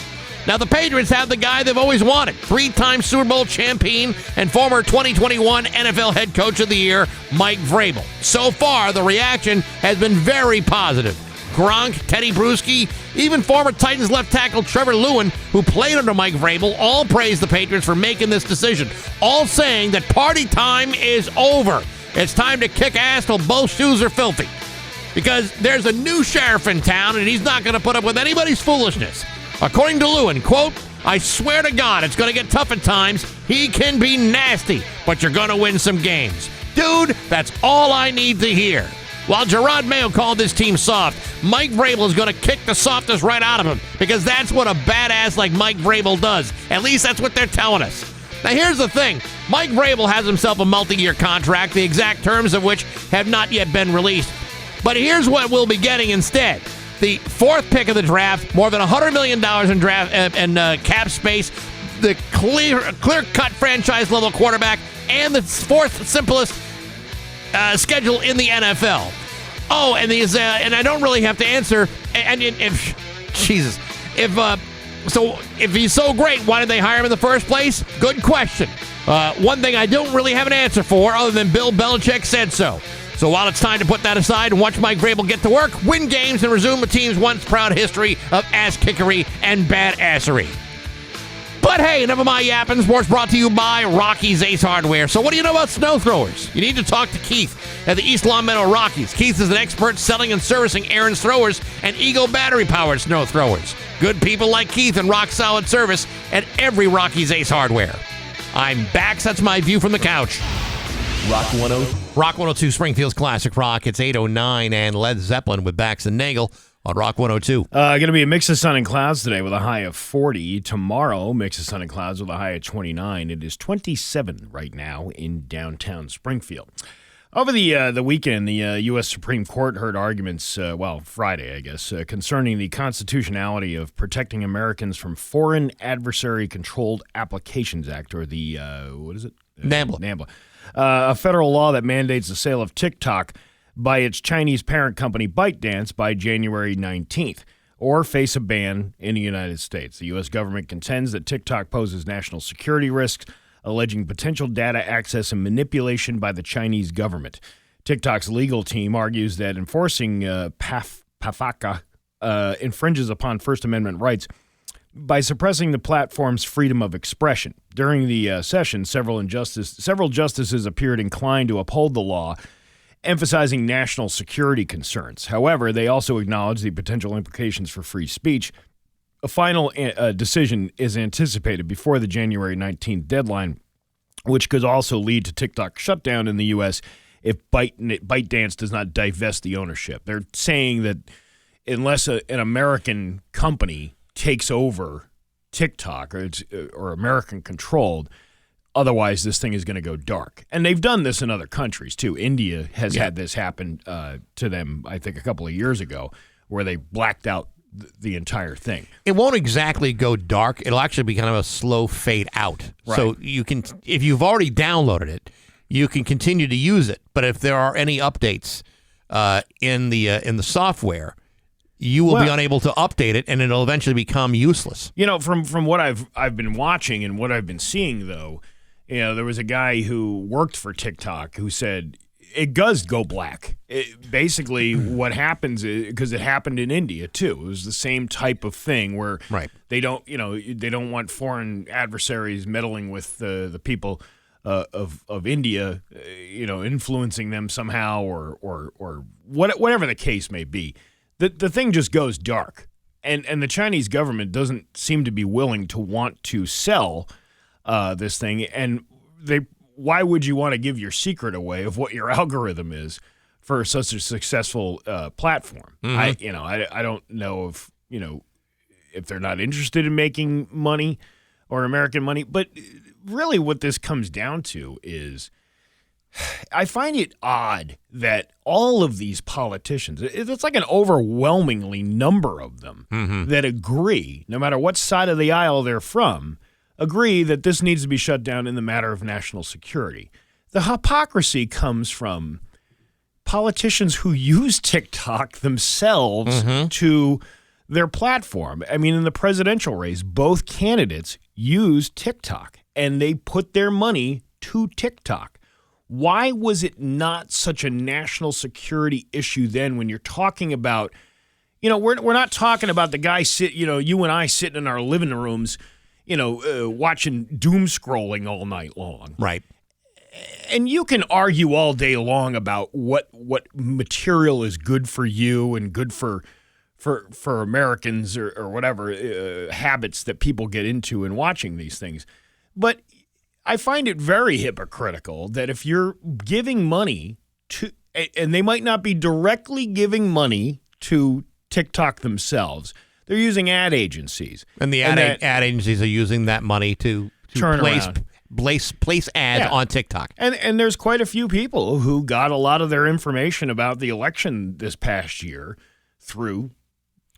Now, the Patriots have the guy they've always wanted, 3-time Super Bowl champion and former 2021 NFL Head Coach of the Year, Mike Vrabel. So far, the reaction has been very positive. Gronk, Teddy Bruschi, even former Titans left tackle Trevor Lewin, who played under Mike Vrabel, all praised the Patriots for making this decision, all saying that party time is over. It's time to kick ass till both shoes are filthy. Because there's a new sheriff in town, and he's not going to put up with anybody's foolishness. According to Lewin, quote, I swear to God, it's going to get tough at times. He can be nasty, but you're going to win some games. Dude, that's all I need to hear. While Gerard Mayo called this team soft, Mike Vrabel is going to kick the softness right out of him because that's what a badass like Mike Vrabel does. At least that's what they're telling us. Now, here's the thing. Mike Vrabel has himself a multi-year contract, the exact terms of which have not yet been released. But here's what we'll be getting instead. The fourth pick of the draft, more than $100 million in draft and cap space, the clear-cut franchise-level quarterback, and the fourth simplest schedule in the NFL. Oh, and these, and I don't really have to answer. And if Jesus, if he's so great, why did they hire him in the first place? Good question. One thing I don't really have an answer for, other than Bill Belichick said so. So while it's time to put that aside and watch Mike Vrabel get to work, win games, and resume the team's once proud history of ass-kickery and badassery. But hey, never mind yapping. Sports brought to you by Rocky's Ace Hardware. So what do you know about snow throwers? You need to talk to Keith at the East Long Meadow Rockies. Keith is an expert selling and servicing Aaron's throwers and Eagle battery-powered snow throwers. Good people like Keith and rock-solid service at every Rocky's Ace Hardware. I'm Bax. That's my view from the couch. Rock 102. Rock 102, Springfield's Classic Rock. It's 8:09 and Led Zeppelin with Bax and Nagle on Rock 102. Going to be a mix of sun and clouds today with a high of 40. Tomorrow, mix of sun and clouds with a high of 29. It is 27 right now in downtown Springfield. Over the weekend, the U.S. Supreme Court heard arguments, Friday, I guess, concerning the constitutionality of protecting Americans from Foreign Adversary Controlled Applications Act, or the, what is it? NAMBLA. A federal law that mandates the sale of TikTok by its Chinese parent company ByteDance by January 19th, or face a ban in the United States. The U.S. government contends that TikTok poses national security risks, alleging potential data access and manipulation by the Chinese government. TikTok's legal team argues that enforcing PAFACA infringes upon First Amendment rights by suppressing the platform's freedom of expression. During the session, several justices appeared inclined to uphold the law, emphasizing national security concerns. However, they also acknowledged the potential implications for free speech. A final decision is anticipated before the January 19th deadline, which could also lead to TikTok shutdown in the U.S. if ByteDance does not divest the ownership. They're saying that unless an American company takes over TikTok or American controlled, otherwise this thing is going to go dark. And they've done this in other countries too. India has had this happen to them, I think, a couple of years ago, where they blacked out the entire thing. It won't exactly go dark. It'll actually be kind of a slow fade out. Right. So you can, if you've already downloaded it, you can continue to use it. But if there are any updates in the software, you will be unable to update it, and it'll eventually become useless. You know, from what I've been watching and what I've been seeing, though, you know, there was a guy who worked for TikTok who said it does go black. Basically, what happens is, because it happened in India too, it was the same type of thing where they don't want foreign adversaries meddling with the people of India, influencing them somehow or whatever the case may be. The thing just goes dark, and the Chinese government doesn't seem to be willing to want to sell this thing. And why would you want to give your secret away of what your algorithm is for such a successful platform? Mm-hmm. I don't know if they're not interested in making money or American money, but really what this comes down to is, I find it odd that all of these politicians, it's like an overwhelmingly number of them that agree, no matter what side of the aisle they're from, agree that this needs to be shut down in the matter of national security. The hypocrisy comes from politicians who use TikTok themselves to their platform. I mean, in the presidential race, both candidates used TikTok, and they put their money to TikTok. Why was it not such a national security issue then when you're talking about, we're not talking about the guy you and I sitting in our living rooms, watching doom scrolling all night long. Right. And you can argue all day long about what material is good for you and good for for Americans or whatever habits that people get into in watching these things. But I find it very hypocritical that if you're giving money to, and they might not be directly giving money to TikTok themselves, they're using ad agencies. And the ad agencies are using that money to place ads on TikTok. And there's quite a few people who got a lot of their information about the election this past year through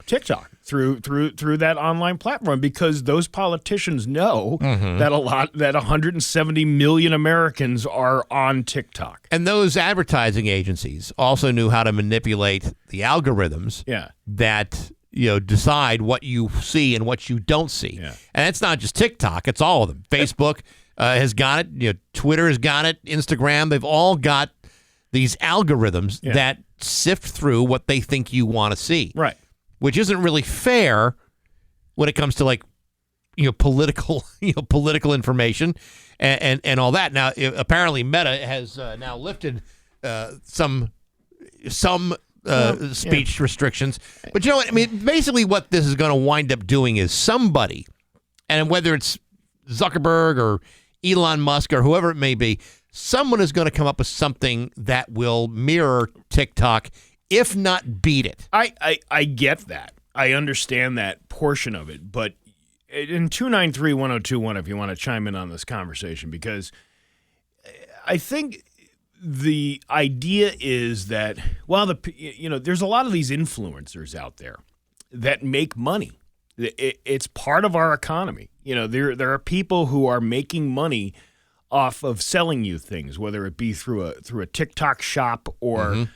TikTok, through that online platform, because those politicians know that 170 million Americans are on TikTok. And those advertising agencies also knew how to manipulate the algorithms that decide what you see and what you don't see. Yeah. And it's not just TikTok, it's all of them. Facebook has got it, Twitter has got it, Instagram, they've all got these algorithms that sift through what they think you want to see. Right. Which isn't really fair when it comes to political information and all that. Now, apparently, Meta has now lifted some speech restrictions. But you know what? I mean, basically, what this is going to wind up doing is somebody, and whether it's Zuckerberg or Elon Musk or whoever it may be, someone is going to come up with something that will mirror TikTok, if not beat it. I get that. I understand that portion of it. But in 293-1021, if you want to chime in on this conversation, because I think the idea is that, there's a lot of these influencers out there that make money. It's part of our economy. There are people who are making money off of selling you things, whether it be through a TikTok shop or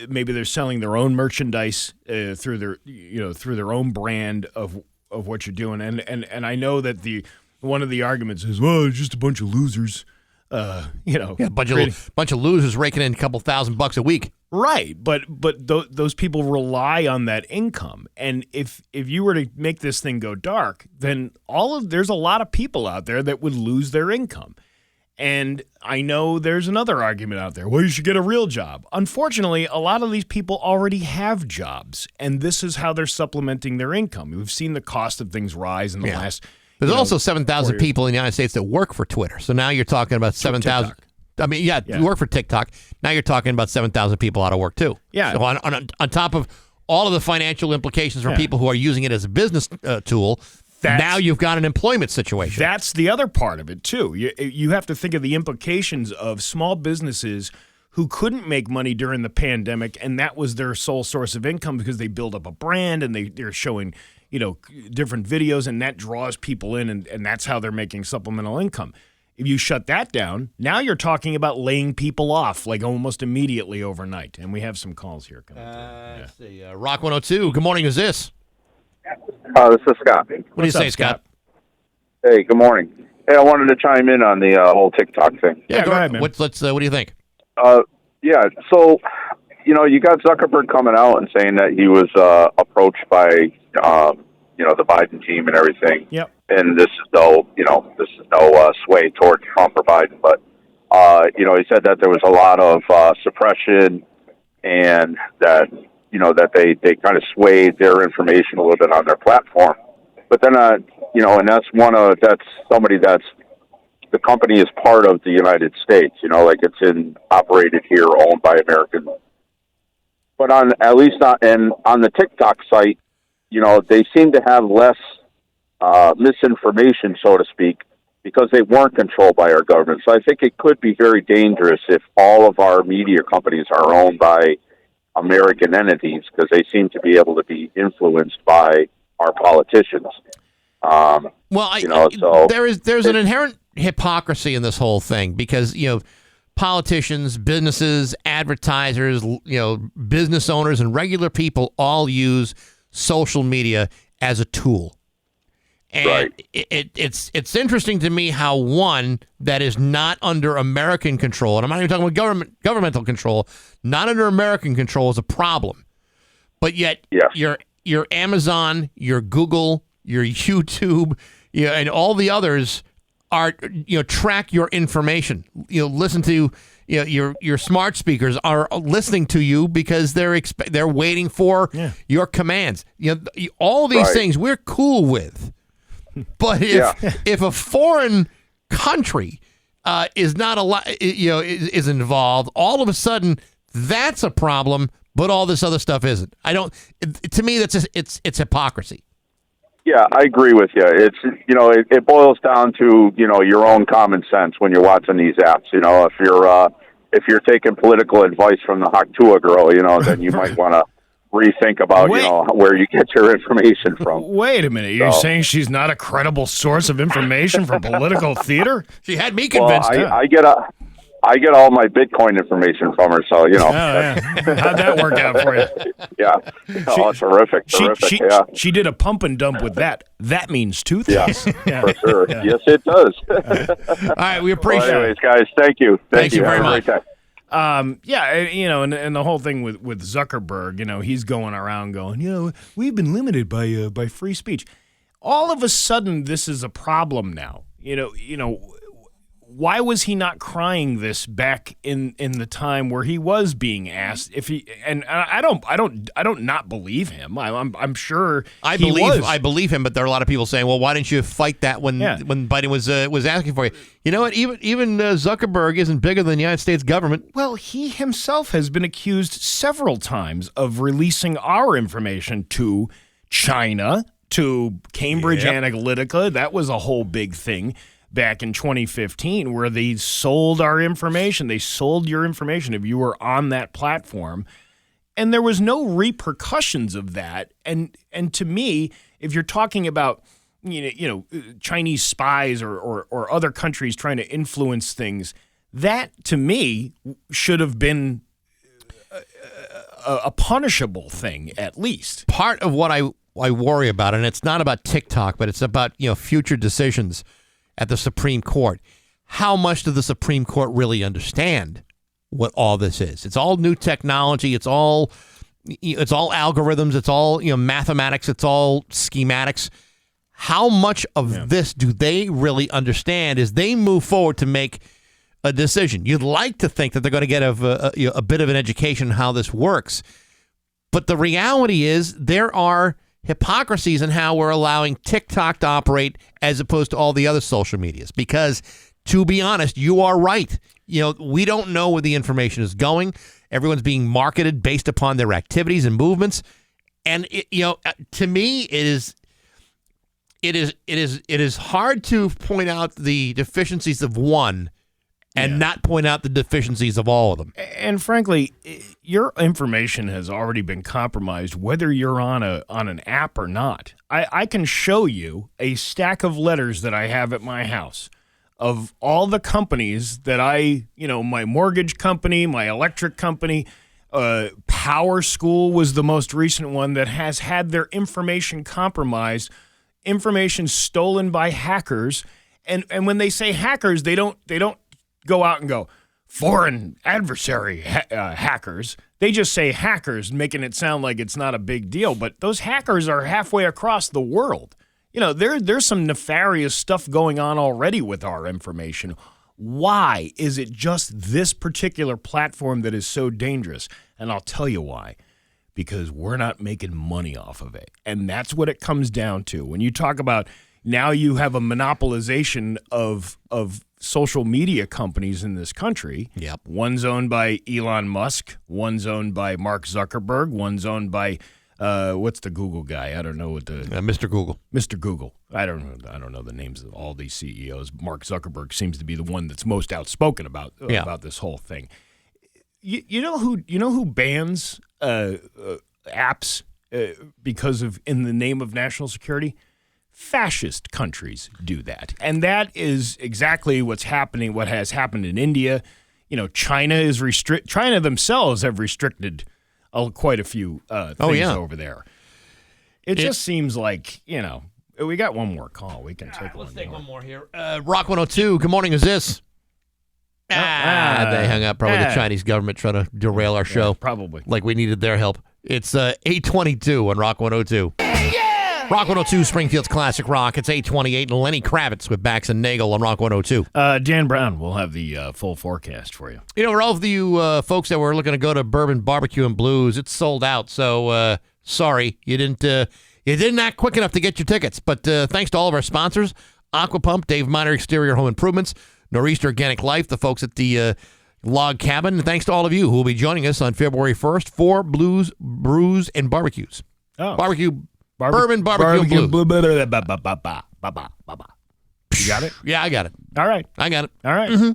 maybe they're selling their own merchandise through their own brand of what you're doing. And I know that one of the arguments is, well, it's just a bunch of losers. A bunch of losers raking in a couple $1,000 a week. Right, but those people rely on that income, and if you were to make this thing go dark, then there's a lot of people out there that would lose their income. And I know there's another argument out there. Well, you should get a real job. Unfortunately, a lot of these people already have jobs, and this is how they're supplementing their income. We've seen the cost of things rise in the last. There's also 7,000 people in the United States that work for Twitter. So now you're talking about 7,000. I mean, you work for TikTok. Now you're talking about 7,000 people out of work too. Yeah. So on top of all of the financial implications for people who are using it as a business tool, now you've got an employment situation. That's the other part of it too. You have to think of the implications of small businesses who couldn't make money during the pandemic, and that was their sole source of income because they build up a brand and they're showing different videos, and that draws people in, and that's how they're making supplemental income. If you shut that down, now you're talking about laying people off like almost immediately overnight. And we have some calls here coming through. Let's see. Rock 102. Good morning. Who's this? This is Scott. What do you say, Scott? Hey, good morning. Hey, I wanted to chime in on the whole TikTok thing. Yeah, go ahead, man. What do you think? So, you got Zuckerberg coming out and saying that he was approached by, the Biden team and everything. Yep. And this is no sway toward Trump or Biden, but he said that there was a lot of suppression, and that that they kind of swayed their information a little bit on their platform. But then and that's somebody that's the company is part of the United States. Like it's operated here, owned by Americans. But on the TikTok site, they seem to have less misinformation, so to speak, because they weren't controlled by our government. So I think it could be very dangerous if all of our media companies are owned by American entities, because they seem to be able to be influenced by our politicians. There's an inherent hypocrisy in this whole thing because, politicians, businesses, advertisers, business owners, and regular people all use social media as a tool. And it's interesting to me how one that is not under American control, and I'm not even talking about governmental control, not under American control is a problem. But yet your Amazon, your Google, your YouTube, and all the others are track your information. Listen to your smart speakers are listening to you because they're waiting for your commands. All these things we're cool with, but if a foreign country is not is involved, all of a sudden that's a problem. But all this other stuff isn't. To me, it's hypocrisy. Yeah, I agree with you. It's it boils down to your own common sense when you're watching these apps. If you're taking political advice from the Haktua girl, then you might want to rethink about where you get your information from. Wait a minute, you're saying she's not a credible source of information for political theater? She had me convinced. Well, I get all my Bitcoin information from her, so Oh, yeah. How'd that work out for you? Yeah, terrific. She did a pump and dump with that. That means two things. Yeah, for sure. Yeah. Yes, it does. All right, we appreciate it. Anyways, guys, thank you. Thank you very much. And the whole thing with Zuckerberg, he's going around going, we've been limited by free speech. All of a sudden, this is a problem now. Why was he not crying this back in the time where he was being asked if he? And I don't not believe him. I'm sure I believe him, but there are a lot of people saying, well, why didn't you fight that when Biden was asking for you? You know what? Even Zuckerberg isn't bigger than the United States government. Well, he himself has been accused several times of releasing our information to China, to Cambridge Analytica. That was a whole big thing back in 2015, where they sold our information. They sold your information if you were on that platform. And there was no repercussions of that. And to me, if you're talking about Chinese spies or other countries trying to influence things, that to me should have been a punishable thing, at least. Part of what I worry about, and it's not about TikTok, but it's about future decisions at the Supreme Court. How much does the Supreme Court really understand what all this is? It's all new technology. It's all algorithms. It's all mathematics. It's all schematics. How much of this do they really understand as they move forward to make a decision? You'd like to think that they're going to get a bit of an education on how this works, but the reality is there are hypocrisies in how we're allowing TikTok to operate as opposed to all the other social medias. Because, to be honest, you are right. We don't know where the information is going. Everyone's being marketed based upon their activities and movements. And to me, it is hard to point out the deficiencies of one and not point out the deficiencies of all of them. And frankly, your information has already been compromised, whether you're on an app or not. I can show you a stack of letters that I have at my house of all the companies that my mortgage company, my electric company, Power School was the most recent one that has had their information compromised, information stolen by hackers. And when they say hackers, they don't go out and go, foreign adversary hackers. They just say hackers, making it sound like it's not a big deal. But those hackers are halfway across the world. There's some nefarious stuff going on already with our information. Why is it just this particular platform that is so dangerous? And I'll tell you why. Because we're not making money off of it. And that's what it comes down to. When you talk about now you have a monopolization of social media companies in this country. Yep. One's owned by Elon Musk. One's owned by Mark Zuckerberg. One's owned by what's the Google guy? I don't know what the Mr. Google. Mr. Google. I don't know the names of all these CEOs. Mark Zuckerberg seems to be the one that's most outspoken about this whole thing. You know who bans apps because of in the name of national security? Fascist countries do that. And that is exactly what's happening, what has happened in India. China themselves have restricted quite a few things over there. It just seems like, we got one more call. We can take one more. Let's take one more here. Rock 102, good morning, is this? They hung up. Probably the Chinese government trying to derail our show. Probably. Like we needed their help. It's 8:22 on Rock 102. Yeah! Rock 102, Springfield's Classic Rock. It's 8:28, and Lenny Kravitz with Bax and Nagle on Rock 102. Dan Brown will have the full forecast for you. You know, for all of you folks that were looking to go to Bourbon Barbecue and Blues, it's sold out. So sorry, you didn't act quick enough to get your tickets. But thanks to all of our sponsors, Aqua Pump, Dave Miner Exterior Home Improvements, Nor'easter Organic Life, the folks at the Log Cabin, and thanks to all of you who will be joining us on February 1st for Blues, Brews, and Barbecues. Oh. Bourbon Barbecue and Blues. You got it? Yeah, I got it. All right. I got it. All right. Mm-hmm.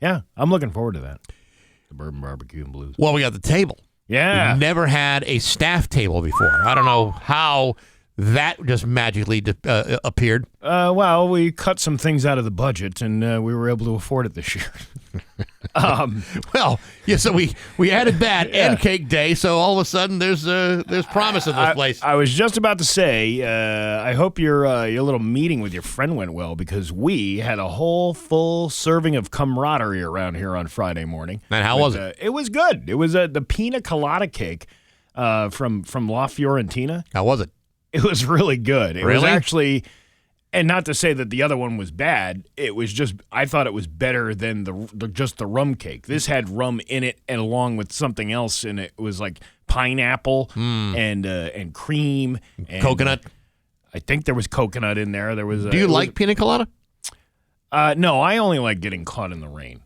Yeah, I'm looking forward to that. The Bourbon Barbecue and Blues. Well, we got the table. Yeah. We've never had a staff table before. I don't know how that just magically appeared. Well, we cut some things out of the budget, and we were able to afford it this year. Well, yeah. So we added that and Cake Day. So all of a sudden, there's promise in this place. I was just about to say, I hope your little meeting with your friend went well, because we had a whole full serving of camaraderie around here on Friday morning. And how was it? It was good. It was the pina colada cake from La Fiorentina. How was it? It was really good. It was Really? actually, and not to say that the other one was bad. It was just, I thought it was better than just the rum cake. This had rum in it, and along with something else, and it was like pineapple and cream and Coconut. I think there was coconut in there. There was. Do you like pina colada? No, I only like getting caught in the rain.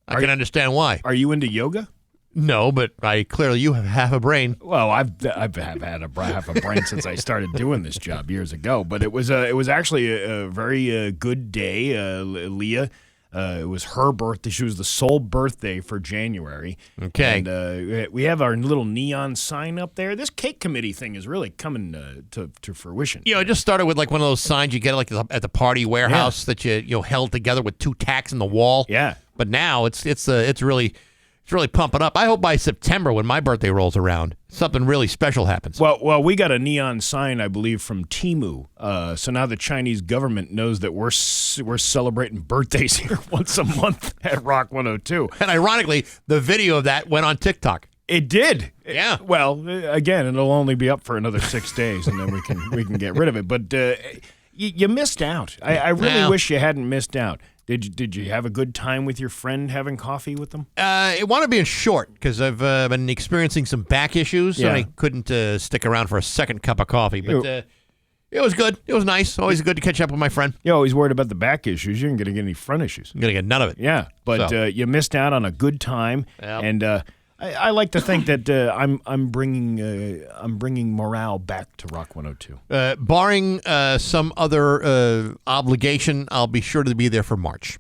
I can understand why. Are you into yoga? No, but you have half a brain. Well, I've had half a brain since I started doing this job years ago. But it was actually a very good day. Leah, it was her birthday. She was the sole birthday for January. Okay. And we have our little neon sign up there. This cake committee thing is really coming to fruition. You know, it just started with like one of those signs you get like at the party warehouse that you held together with two tacks in the wall. Yeah. But now it's really pumping up. I hope by September, when my birthday rolls around, something really special happens. Well, we got a neon sign, I believe, from Temu. So now the Chinese government knows that we're celebrating birthdays here once a month at Rock 102. And ironically, the video of that went on TikTok. It did. Yeah. Well, again, it'll only be up for another 6 days, and then we can get rid of it. But you missed out. I really wish you hadn't missed out. Did you have a good time with your friend having coffee with them? It wound up being short because I've been experiencing some back issues, so Yeah. I couldn't stick around for a second cup of coffee. But it was good. It was nice. Always good to catch up with my friend. You're always worried about the back issues. You ain't going to get any front issues. I'm going to get none of it. Yeah, but you missed out on a good time, Yep. and I like to think that I'm bringing morale back to Rock 102. Barring some other obligation, I'll be sure to be there for March.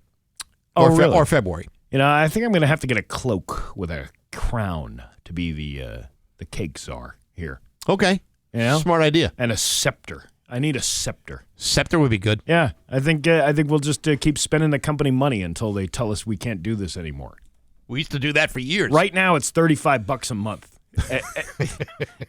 Oh, really? Or February. You know, I think I'm going to have to get a cloak with a crown to be the cake czar here. Okay. You know? Smart idea. And a scepter. I need a scepter. Scepter would be good. Yeah, I think we'll just keep spending the company money until they tell us we can't do this anymore. We used to do that for years. Right now, it's $35 a month.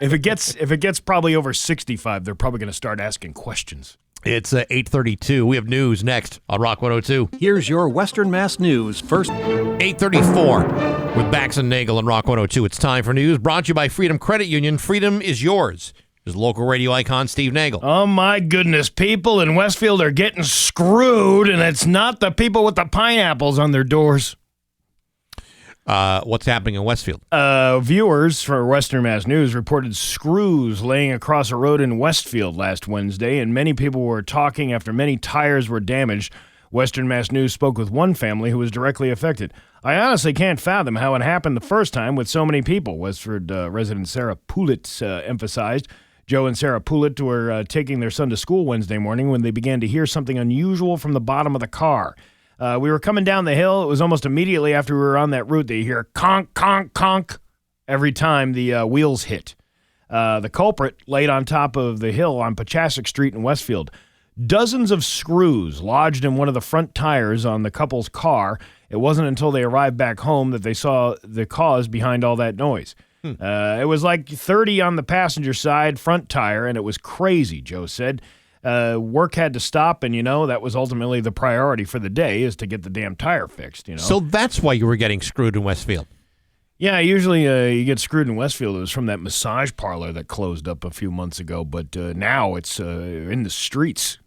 If it gets probably over 65, they're probably going to start asking questions. It's 8:32. We have news next on Rock 102. Here's your Western Mass News first. 8:34 with Bax and Nagle on Rock 102. It's time for news brought to you by Freedom Credit Union. Freedom is yours. There's local radio icon Steve Nagle. Oh, my goodness. People in Westfield are getting screwed, and it's not the people with the pineapples on their doors. What's happening in Westfield? Viewers for Western Mass News reported screws laying across a road in Westfield last Wednesday, and many people were talking after many tires were damaged. Western Mass News spoke with one family who was directly affected. I honestly can't fathom how it happened the first time with so many people, Westford resident Sarah Poulet emphasized. Joe and Sarah Poulet were taking their son to school Wednesday morning when they began to hear something unusual from the bottom of the car. We were coming down the hill. It was almost immediately after we were on that route that you hear conk, conk, conk every time the wheels hit. The culprit laid on top of the hill on Pachasik Street in Westfield. Dozens of screws lodged in one of the front tires on the couple's car. It wasn't until they arrived back home that they saw the cause behind all that noise. It was like 30 on the passenger side front tire, and it was crazy, Joe said. Work had to stop, and, that was ultimately the priority for the day, is to get the damn tire fixed, So that's why you were getting screwed in Westfield. Yeah, usually you get screwed in Westfield. It was from that massage parlor that closed up a few months ago, but now it's in the streets.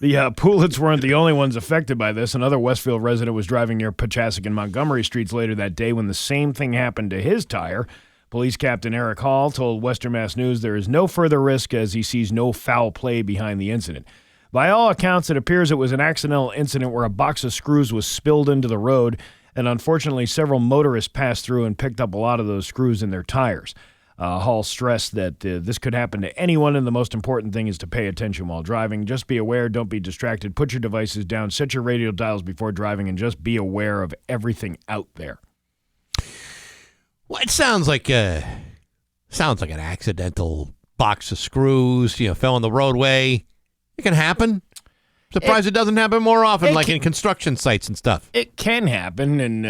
The Poulets weren't the only ones affected by this. Another Westfield resident was driving near Pachasik and Montgomery streets later that day when the same thing happened to his tire. Police Captain Eric Hall told Western Mass News there is no further risk as he sees no foul play behind the incident. By all accounts, it appears it was an accidental incident where a box of screws was spilled into the road, and unfortunately several motorists passed through and picked up a lot of those screws in their tires. Hall stressed that this could happen to anyone, and the most important thing is to pay attention while driving. Just be aware, don't be distracted, put your devices down, set your radio dials before driving, and just be aware of everything out there. Well, it sounds like an accidental box of screws, fell on the roadway. It can happen. Surprised it doesn't happen more often, like in construction sites and stuff. It can happen, and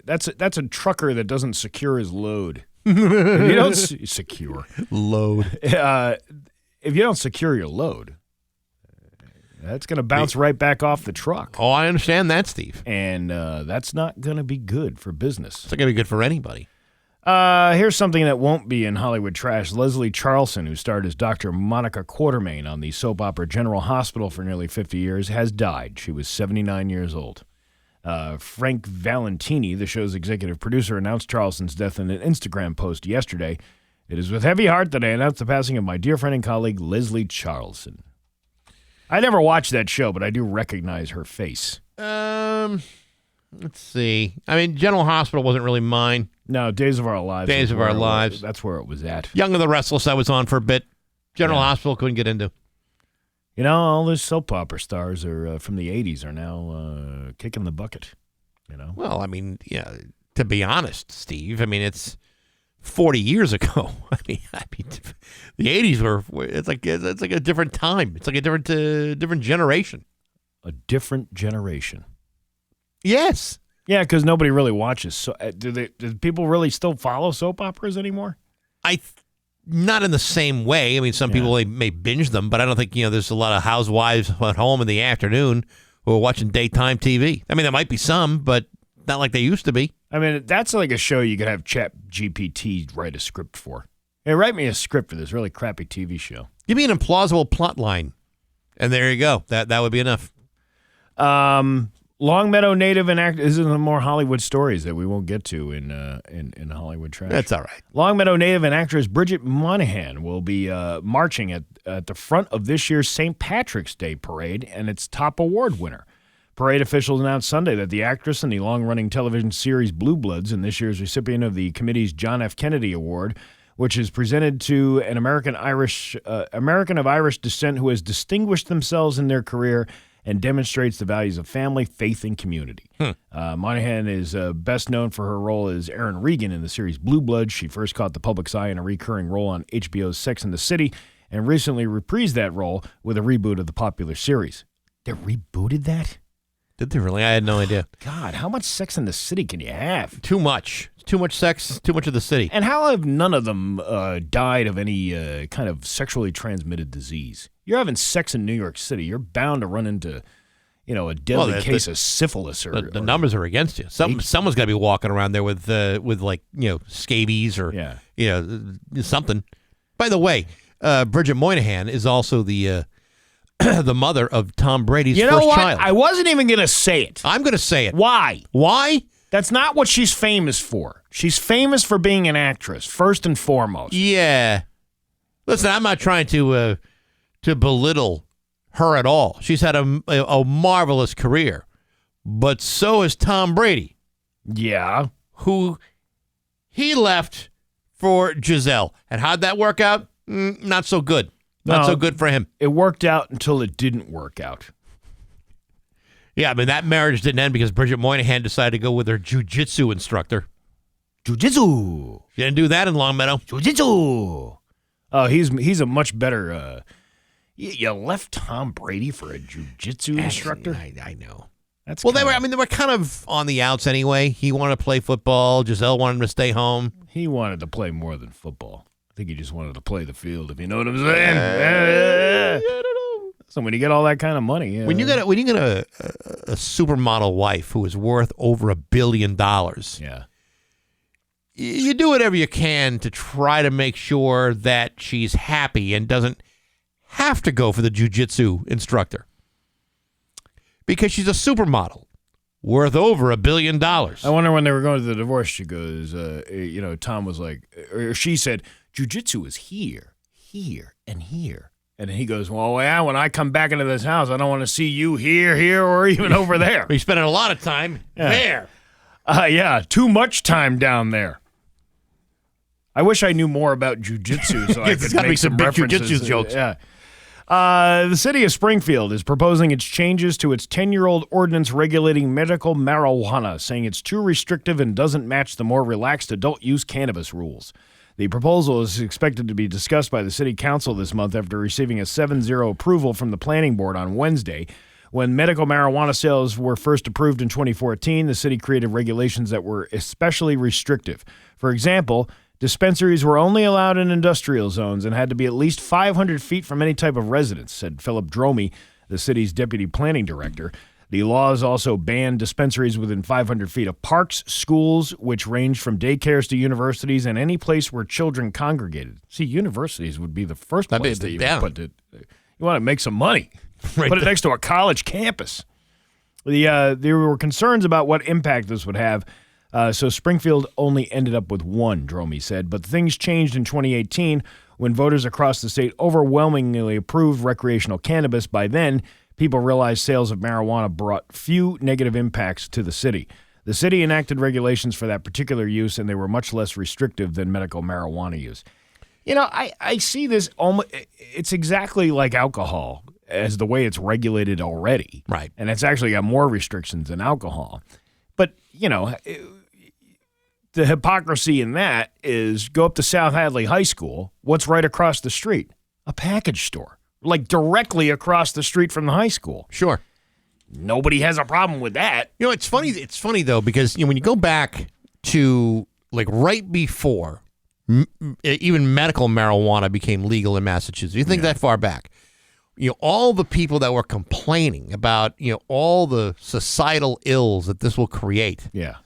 that's a trucker that doesn't secure his load. If you don't secure load. If you don't secure your load, that's going to bounce right back off the truck. Oh, I understand that, Steve. And that's not going to be good for business. It's not going to be good for anybody. Here's something that won't be in Hollywood trash. Leslie Charlson, who starred as Dr. Monica Quartermain on the soap opera General Hospital for nearly 50 years, has died. She was 79 years old. Frank Valentini, the show's executive producer, announced Charlson's death in an Instagram post yesterday. It is with heavy heart that I announce the passing of my dear friend and colleague, Leslie Charlson. I never watched that show, but I do recognize her face. Let's see. I mean, General Hospital wasn't really mine. No, Days of Our Lives. Days of Our Lives. That's where it was at. Young and the Restless, I was on for a bit. General Hospital couldn't get into. All those soap opera stars are from the 80s are now kicking the bucket. Well, I mean, to be honest, Steve, I mean, it's 40 years ago. I mean, the 80s were, it's like a different time. It's like a different generation. A different generation. Yes. Yeah, because nobody really watches. So, do people really still follow soap operas anymore? Not in the same way. I mean, some people may binge them, but I don't think there's a lot of housewives at home in the afternoon who are watching daytime TV. I mean, there might be some, but not like they used to be. I mean, that's like a show you could have Chat GPT write a script for. Hey, write me a script for this really crappy TV show. Give me an implausible plot line, and there you go. That would be enough. Longmeadow native and actor. This is the more Hollywood stories that we won't get to in Hollywood trash. That's all right. Longmeadow native and actress Bridget Moynahan will be marching at the front of this year's St. Patrick's Day parade and its top award winner. Parade officials announced Sunday that the actress in the long-running television series Blue Bloods and this year's recipient of the committee's John F. Kennedy Award, which is presented to an American of Irish descent who has distinguished themselves in their career and demonstrates the values of family, faith, and community. Moynihan is best known for her role as Erin Regan in the series Blue Bloods. She first caught the public's eye in a recurring role on HBO's Sex and the City and recently reprised that role with a reboot of the popular series. They rebooted that? Did they really? I had no idea. God, how much Sex in the City can you have? Too much. Too much sex, too much of the city. And how have none of them died of any kind of sexually transmitted disease? You're having sex in New York City. You're bound to run into, a deadly case of syphilis. The numbers are against you. Someone's got to be walking around there with scabies or something. By the way, Bridget Moynahan is also the the mother of Tom Brady's first child. I wasn't even going to say it. I'm going to say it. Why? Why? That's not what she's famous for. She's famous for being an actress, first and foremost. Yeah. Listen, I'm not trying to belittle her at all. She's had a marvelous career, but so has Tom Brady. Yeah. Who he left for Giselle. And how'd that work out? Not so good. Not so good for him. It worked out until it didn't work out. Yeah, I mean, that marriage didn't end because Bridget Moynahan decided to go with her jiu-jitsu instructor. Jiu-jitsu. She didn't do that in Longmeadow. Jiu-jitsu. Oh, he's a much better... you left Tom Brady for a jiu-jitsu instructor? I know. That's they were kind of on the outs anyway. He wanted to play football. Giselle wanted him to stay home. He wanted to play more than football. I think he just wanted to play the field, if you know what I'm saying. I don't know. So when you get all that kind of money, when you get a supermodel wife who is worth over $1 billion, yeah, you do whatever you can to try to make sure that she's happy and doesn't have to go for the jiu-jitsu instructor because she's a supermodel worth over $1 billion. I wonder when they were going to the divorce, she goes, Tom was like, or she said, jiu-jitsu is here, here, and here. And he goes, well, yeah, when I come back into this house, I don't want to see you here, or even over there. He's spending a lot of time there. Yeah, too much time down there. I wish I knew more about jiu-jitsu so I could make some big jiu-jitsu jokes. Yeah. The city of Springfield is proposing its changes to its 10-year-old ordinance regulating medical marijuana, saying it's too restrictive and doesn't match the more relaxed adult-use cannabis rules. The proposal is expected to be discussed by the city council this month after receiving a 7-0 approval from the planning board on Wednesday. When medical marijuana sales were first approved in 2014, the city created regulations that were especially restrictive. For example, dispensaries were only allowed in industrial zones and had to be at least 500 feet from any type of residence, said Philip Dromey, the city's deputy planning director. The laws also banned dispensaries within 500 feet of parks, schools, which range from daycares to universities, and any place where children congregated. See, universities would be the first place that you would put it. You want to make some money. Right put it next to a college campus. There were concerns about what impact this would have, so Springfield only ended up with one, Dromey said. But things changed in 2018 when voters across the state overwhelmingly approved recreational cannabis. By then, people realized sales of marijuana brought few negative impacts to the city. The city enacted regulations for that particular use, and they were much less restrictive than medical marijuana use. You know, I see this almost, it's exactly like alcohol as the way it's regulated already. Right. And it's actually got more restrictions than alcohol. But, you know, the hypocrisy in that is go up to South Hadley High School. What's right across the street? A package store. Like directly across the street from the high school. Sure. Nobody has a problem with that. You know, it's funny. It's funny though because when you go back to like right before even medical marijuana became legal in Massachusetts, you think that far back, all the people that were complaining about all the societal ills that this will create. Yeah.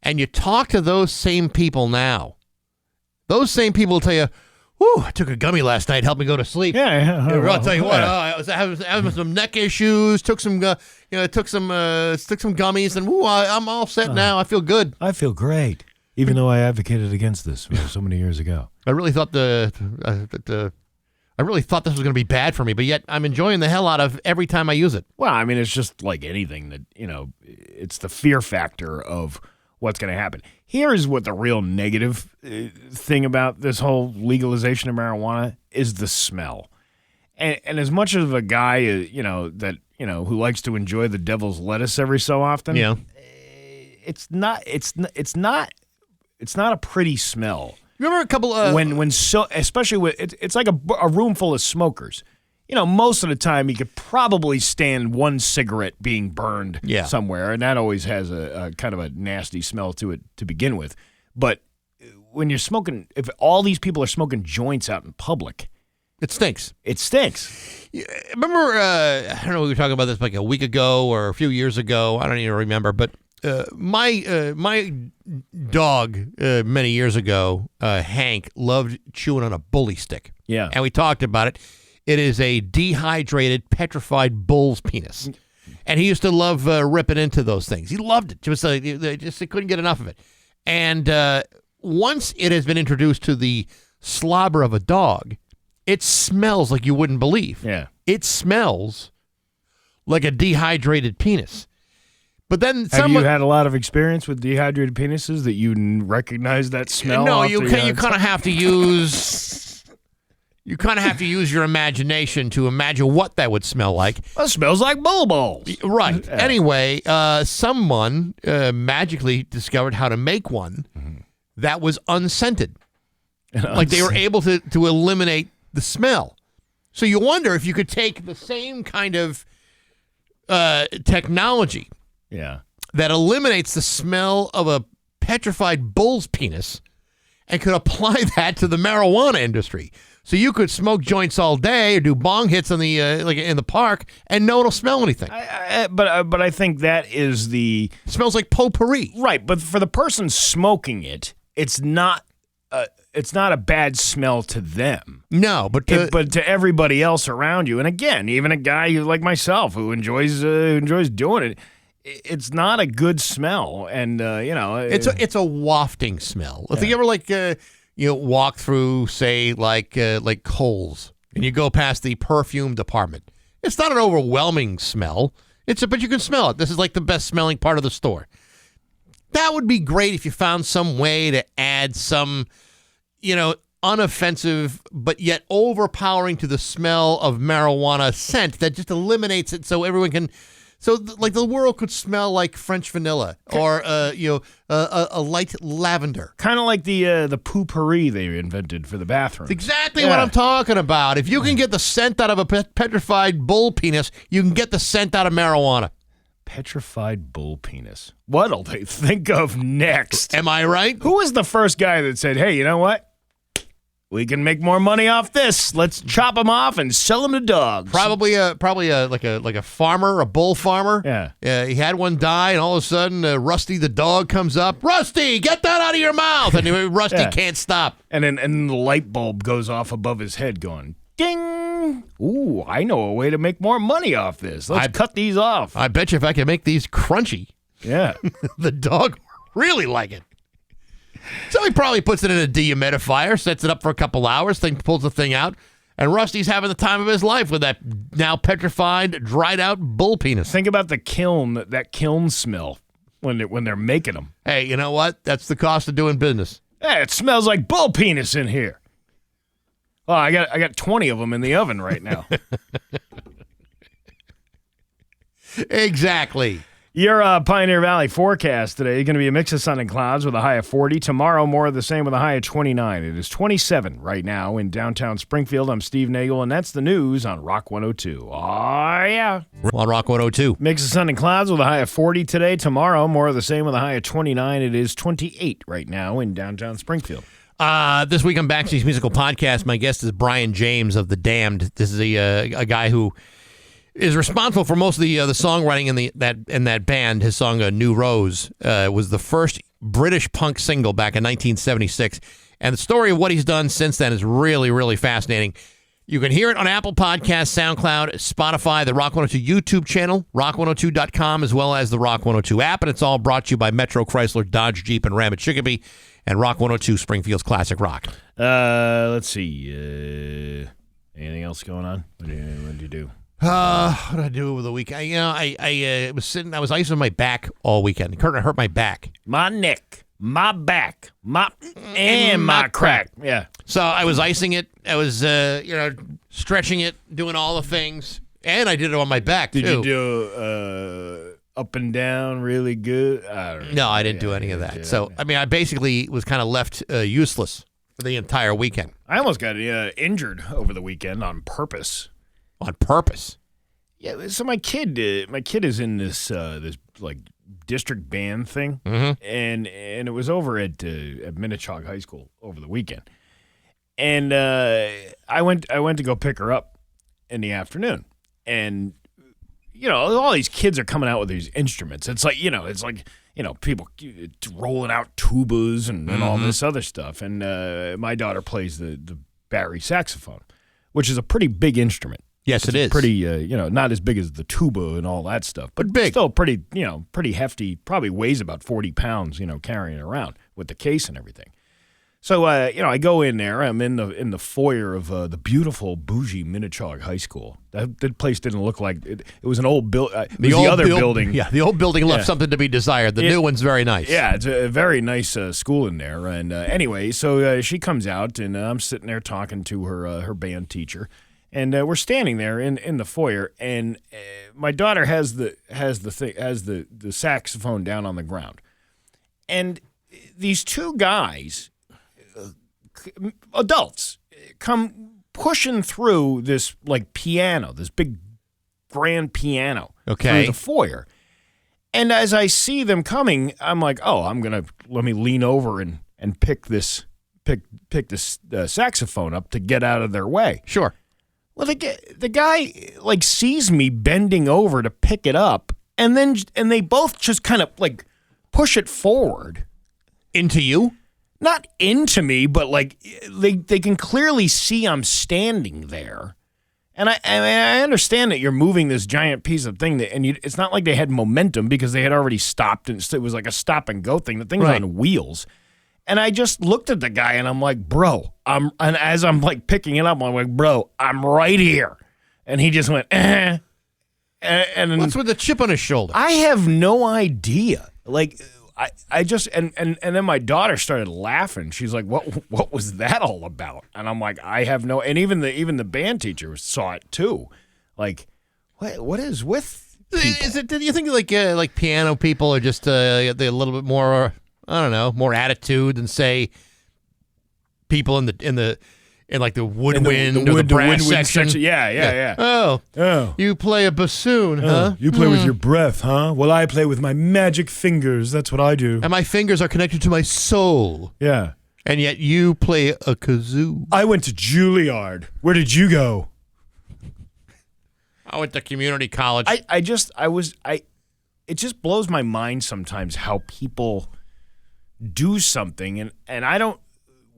And you talk to those same people now. Those same people will tell you, "Whew, I took a gummy last night, helped me go to sleep." Yeah. I'll tell you what, I was having some neck issues. Took some gummies, and I'm all set now. I feel good. I feel great, even though I advocated against this so many years ago. I really thought I really thought this was going to be bad for me, but yet I'm enjoying the hell out of every time I use it. Well, I mean, it's just like anything that it's the fear factor of what's going to happen. Here is what the real negative thing about this whole legalization of marijuana is: the smell. And as much of a guy, who likes to enjoy the devil's lettuce every so often, it's not a pretty smell. Remember a couple of especially when it's like a room full of smokers. Most of the time you could probably stand one cigarette being burned somewhere, and that always has a kind of a nasty smell to it to begin with. But when you're smoking, if all these people are smoking joints out in public, it stinks. It stinks. Remember, I don't know, we were talking about this like a week ago or a few years ago. I don't even remember, but my dog many years ago, Hank, loved chewing on a bully stick. Yeah, and we talked about it. It is a dehydrated, petrified bull's penis. And he used to love ripping into those things. He loved it. He couldn't get enough of it. And once it has been introduced to the slobber of a dog, it smells like you wouldn't believe. Yeah. It smells like a dehydrated penis. But then have you had a lot of experience with dehydrated penises that you recognize that smell? No, you kind of have to use... You kind of have to use your imagination to imagine what that would smell like. Well, it smells like bull balls. Right. Yeah. Anyway, someone magically discovered how to make one that was unscented. Like they were able to eliminate the smell. So you wonder if you could take the same kind of technology that eliminates the smell of a petrified bull's penis and could apply that to the marijuana industry. So you could smoke joints all day or do bong hits on the like in the park, and no one will smell anything. But I think that is smells like potpourri, right? But for the person smoking it, it's not a bad smell to them. No, but to everybody else around you, and again, even a guy like myself who enjoys doing it, it's not a good smell, and it's a wafting smell. If you ever walk through, say, like Kohl's, and you go past the perfume department, it's not an overwhelming smell. But you can smell it. This is like the best smelling part of the store. That would be great if you found some way to add some, unoffensive but yet overpowering to the smell of marijuana scent that just eliminates it, so everyone can. So, like, the world could smell like French vanilla or, a light lavender. Kind of like the potpourri they invented for the bathrooms. Exactly what I'm talking about. If you can get the scent out of a petrified bull penis, you can get the scent out of marijuana. Petrified bull penis. What'll they think of next? Am I right? Who was the first guy that said, hey, you know what? We can make more money off this. Let's chop them off and sell them to dogs. Probably a farmer, a bull farmer. Yeah. He had one die, and all of a sudden, Rusty the dog comes up. Rusty, get that out of your mouth! And Rusty can't stop. And then the light bulb goes off above his head, going ding. Ooh, I know a way to make more money off this. Let's cut these off. I bet you if I can make these crunchy, the dog really like it. So he probably puts it in a dehumidifier, sets it up for a couple hours, pulls the thing out, and Rusty's having the time of his life with that now petrified, dried out bull penis. Think about that kiln smell when they're making them. Hey, you know what? That's the cost of doing business. Hey, it smells like bull penis in here. Oh, I got 20 of them in the oven right now. Exactly. Your Pioneer Valley forecast today is going to be a mix of sun and clouds with a high of 40. Tomorrow, more of the same with a high of 29. It is 27 right now in downtown Springfield. I'm Steve Nagle, and that's the news on Rock 102. Oh, yeah. On Rock 102. Mix of sun and clouds with a high of 40 today. Tomorrow, more of the same with a high of 29. It is 28 right now in downtown Springfield. This week on Baxi's Musical Podcast, my guest is Brian James of The Damned. This is a guy who is responsible for most of the songwriting in that band. His song "New Rose" was the first British punk single back in 1976, and the story of what he's done since then is really, really fascinating. You can hear it on Apple Podcasts, SoundCloud, Spotify, the Rock 102 YouTube channel, rock102.com, as well as the Rock 102 app, and it's all brought to you by Metro Chrysler, Dodge, Jeep, and Ram at Chicopee, and Rock 102, Springfield's classic rock. Let's see. Anything else going on? What did you do? What did I do over the weekend? I was icing my back all weekend. I hurt my back. My neck, my back, my crack. Yeah. So I was icing it. I was, stretching it, doing all the things. And I did it on my back, too. Did you do up and down really good? No, I didn't do any of that. So, I basically was kind of left useless for the entire weekend. I almost got injured over the weekend on purpose. On purpose? Yeah, so my kid is in this like district band thing, and it was over at Minnechaug High School over the weekend, and I went to go pick her up in the afternoon, and all these kids are coming out with these instruments. It's like people rolling out tubas and all this other stuff, and my daughter plays the Barry saxophone, which is a pretty big instrument. Yes, it is. Pretty, not as big as the tuba and all that stuff, but big. Still pretty, pretty hefty. Probably weighs about 40 pounds, carrying it around with the case and everything. So, I go in there. I'm in the foyer of the beautiful, bougie Minnechaug High School. That place didn't look like it was an old building. The other building. Yeah, the old building left something to be desired. The new one's very nice. Yeah, it's a very nice school in there. And anyway, so she comes out, and I'm sitting there talking to her band teacher. And we're standing there in the foyer, and my daughter has the saxophone down on the ground, and these two guys, adults, come pushing through this like piano, this big grand piano, through the foyer. And as I see them coming, I'm like, oh, let me lean over and pick this pick the saxophone up to get out of their way. Sure. Well, the guy like sees me bending over to pick it up, and they both just kind of like push it forward into you. Not into me, but like they can clearly see I'm standing there. And I understand that you're moving this giant piece of thing, it's not like they had momentum because they had already stopped, and it was like a stop and go thing. The thing's on wheels. And I just looked at the guy, and I'm like, bro, and as I'm like picking it up, I'm like, bro, I'm right here. And he just went, eh. And what's with the chip on his shoulder? I have no idea. Like, I just and then my daughter started laughing. She's like, "What was that all about?" And I'm like, "I have no." And even the band teacher saw it too. Like, what is with people? Do you think like piano people are just they're a little bit more, I don't know, more attitude than say people in like the woodwind or the brass section? Yeah. Oh, you play a bassoon, huh? You play with your breath, huh? Well, I play with my magic fingers. That's what I do. And my fingers are connected to my soul. Yeah. And yet you play a kazoo. I went to Juilliard. Where did you go? I went to community college. It just blows my mind sometimes how people do something, and I don't.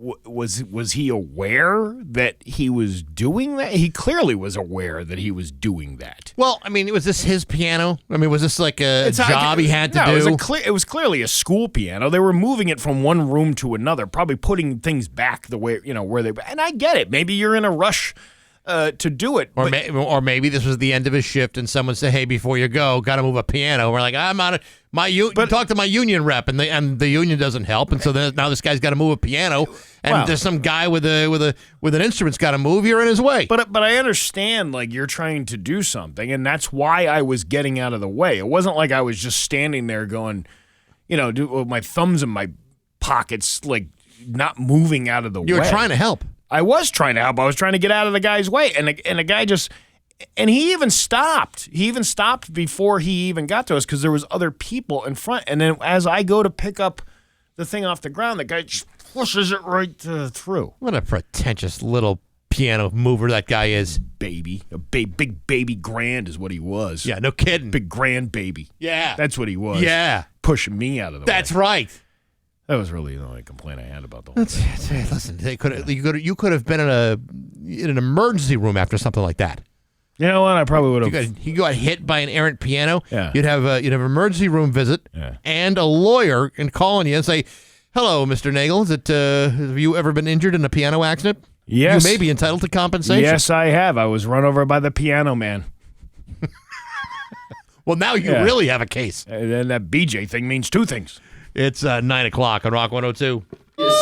Was he aware that he was doing that? He clearly was aware that he was doing that. Well, I mean, was this his piano? I mean, was this like a job he had to do? It was clearly a school piano. They were moving it from one room to another, probably putting things back the way, where they... And I get it. Maybe you're in a rush to do it. Or maybe this was the end of his shift and someone said, hey, before you go, got to move a piano. We're like, I'm out of... talk to my union rep, and the union doesn't help, and so now this guy's got to move a piano, and there's some guy with an instrument's got to move. You're in his way. But I understand, like, you're trying to do something, and that's why I was getting out of the way. It wasn't like I was just standing there going, with my thumbs in my pockets, like not moving out of the way. You were trying to help. I was trying to help. I was trying to get out of the guy's way, and the guy just. And he even stopped. He even stopped before he even got to us because there was other people in front. And then as I go to pick up the thing off the ground, the guy just pushes it right through. What a pretentious little piano mover that guy is. Baby. A big baby grand is what he was. Yeah, no kidding. Big grand baby. Yeah. That's what he was. Yeah. Pushing me out of the way. That's right. That was really the only complaint I had about the whole thing. Listen, you could have been in an emergency room after something like that. You know what? I probably would have. You got hit by an errant piano. Yeah. You'd have an emergency room visit and a lawyer and call on you and say, "Hello, Mr. Nagle. Have you ever been injured in a piano accident? Yes. You may be entitled to compensation." Yes, I have. I was run over by the piano man. Well, now you really have a case. And then that BJ thing means two things. It's 9 o'clock on Rock 102.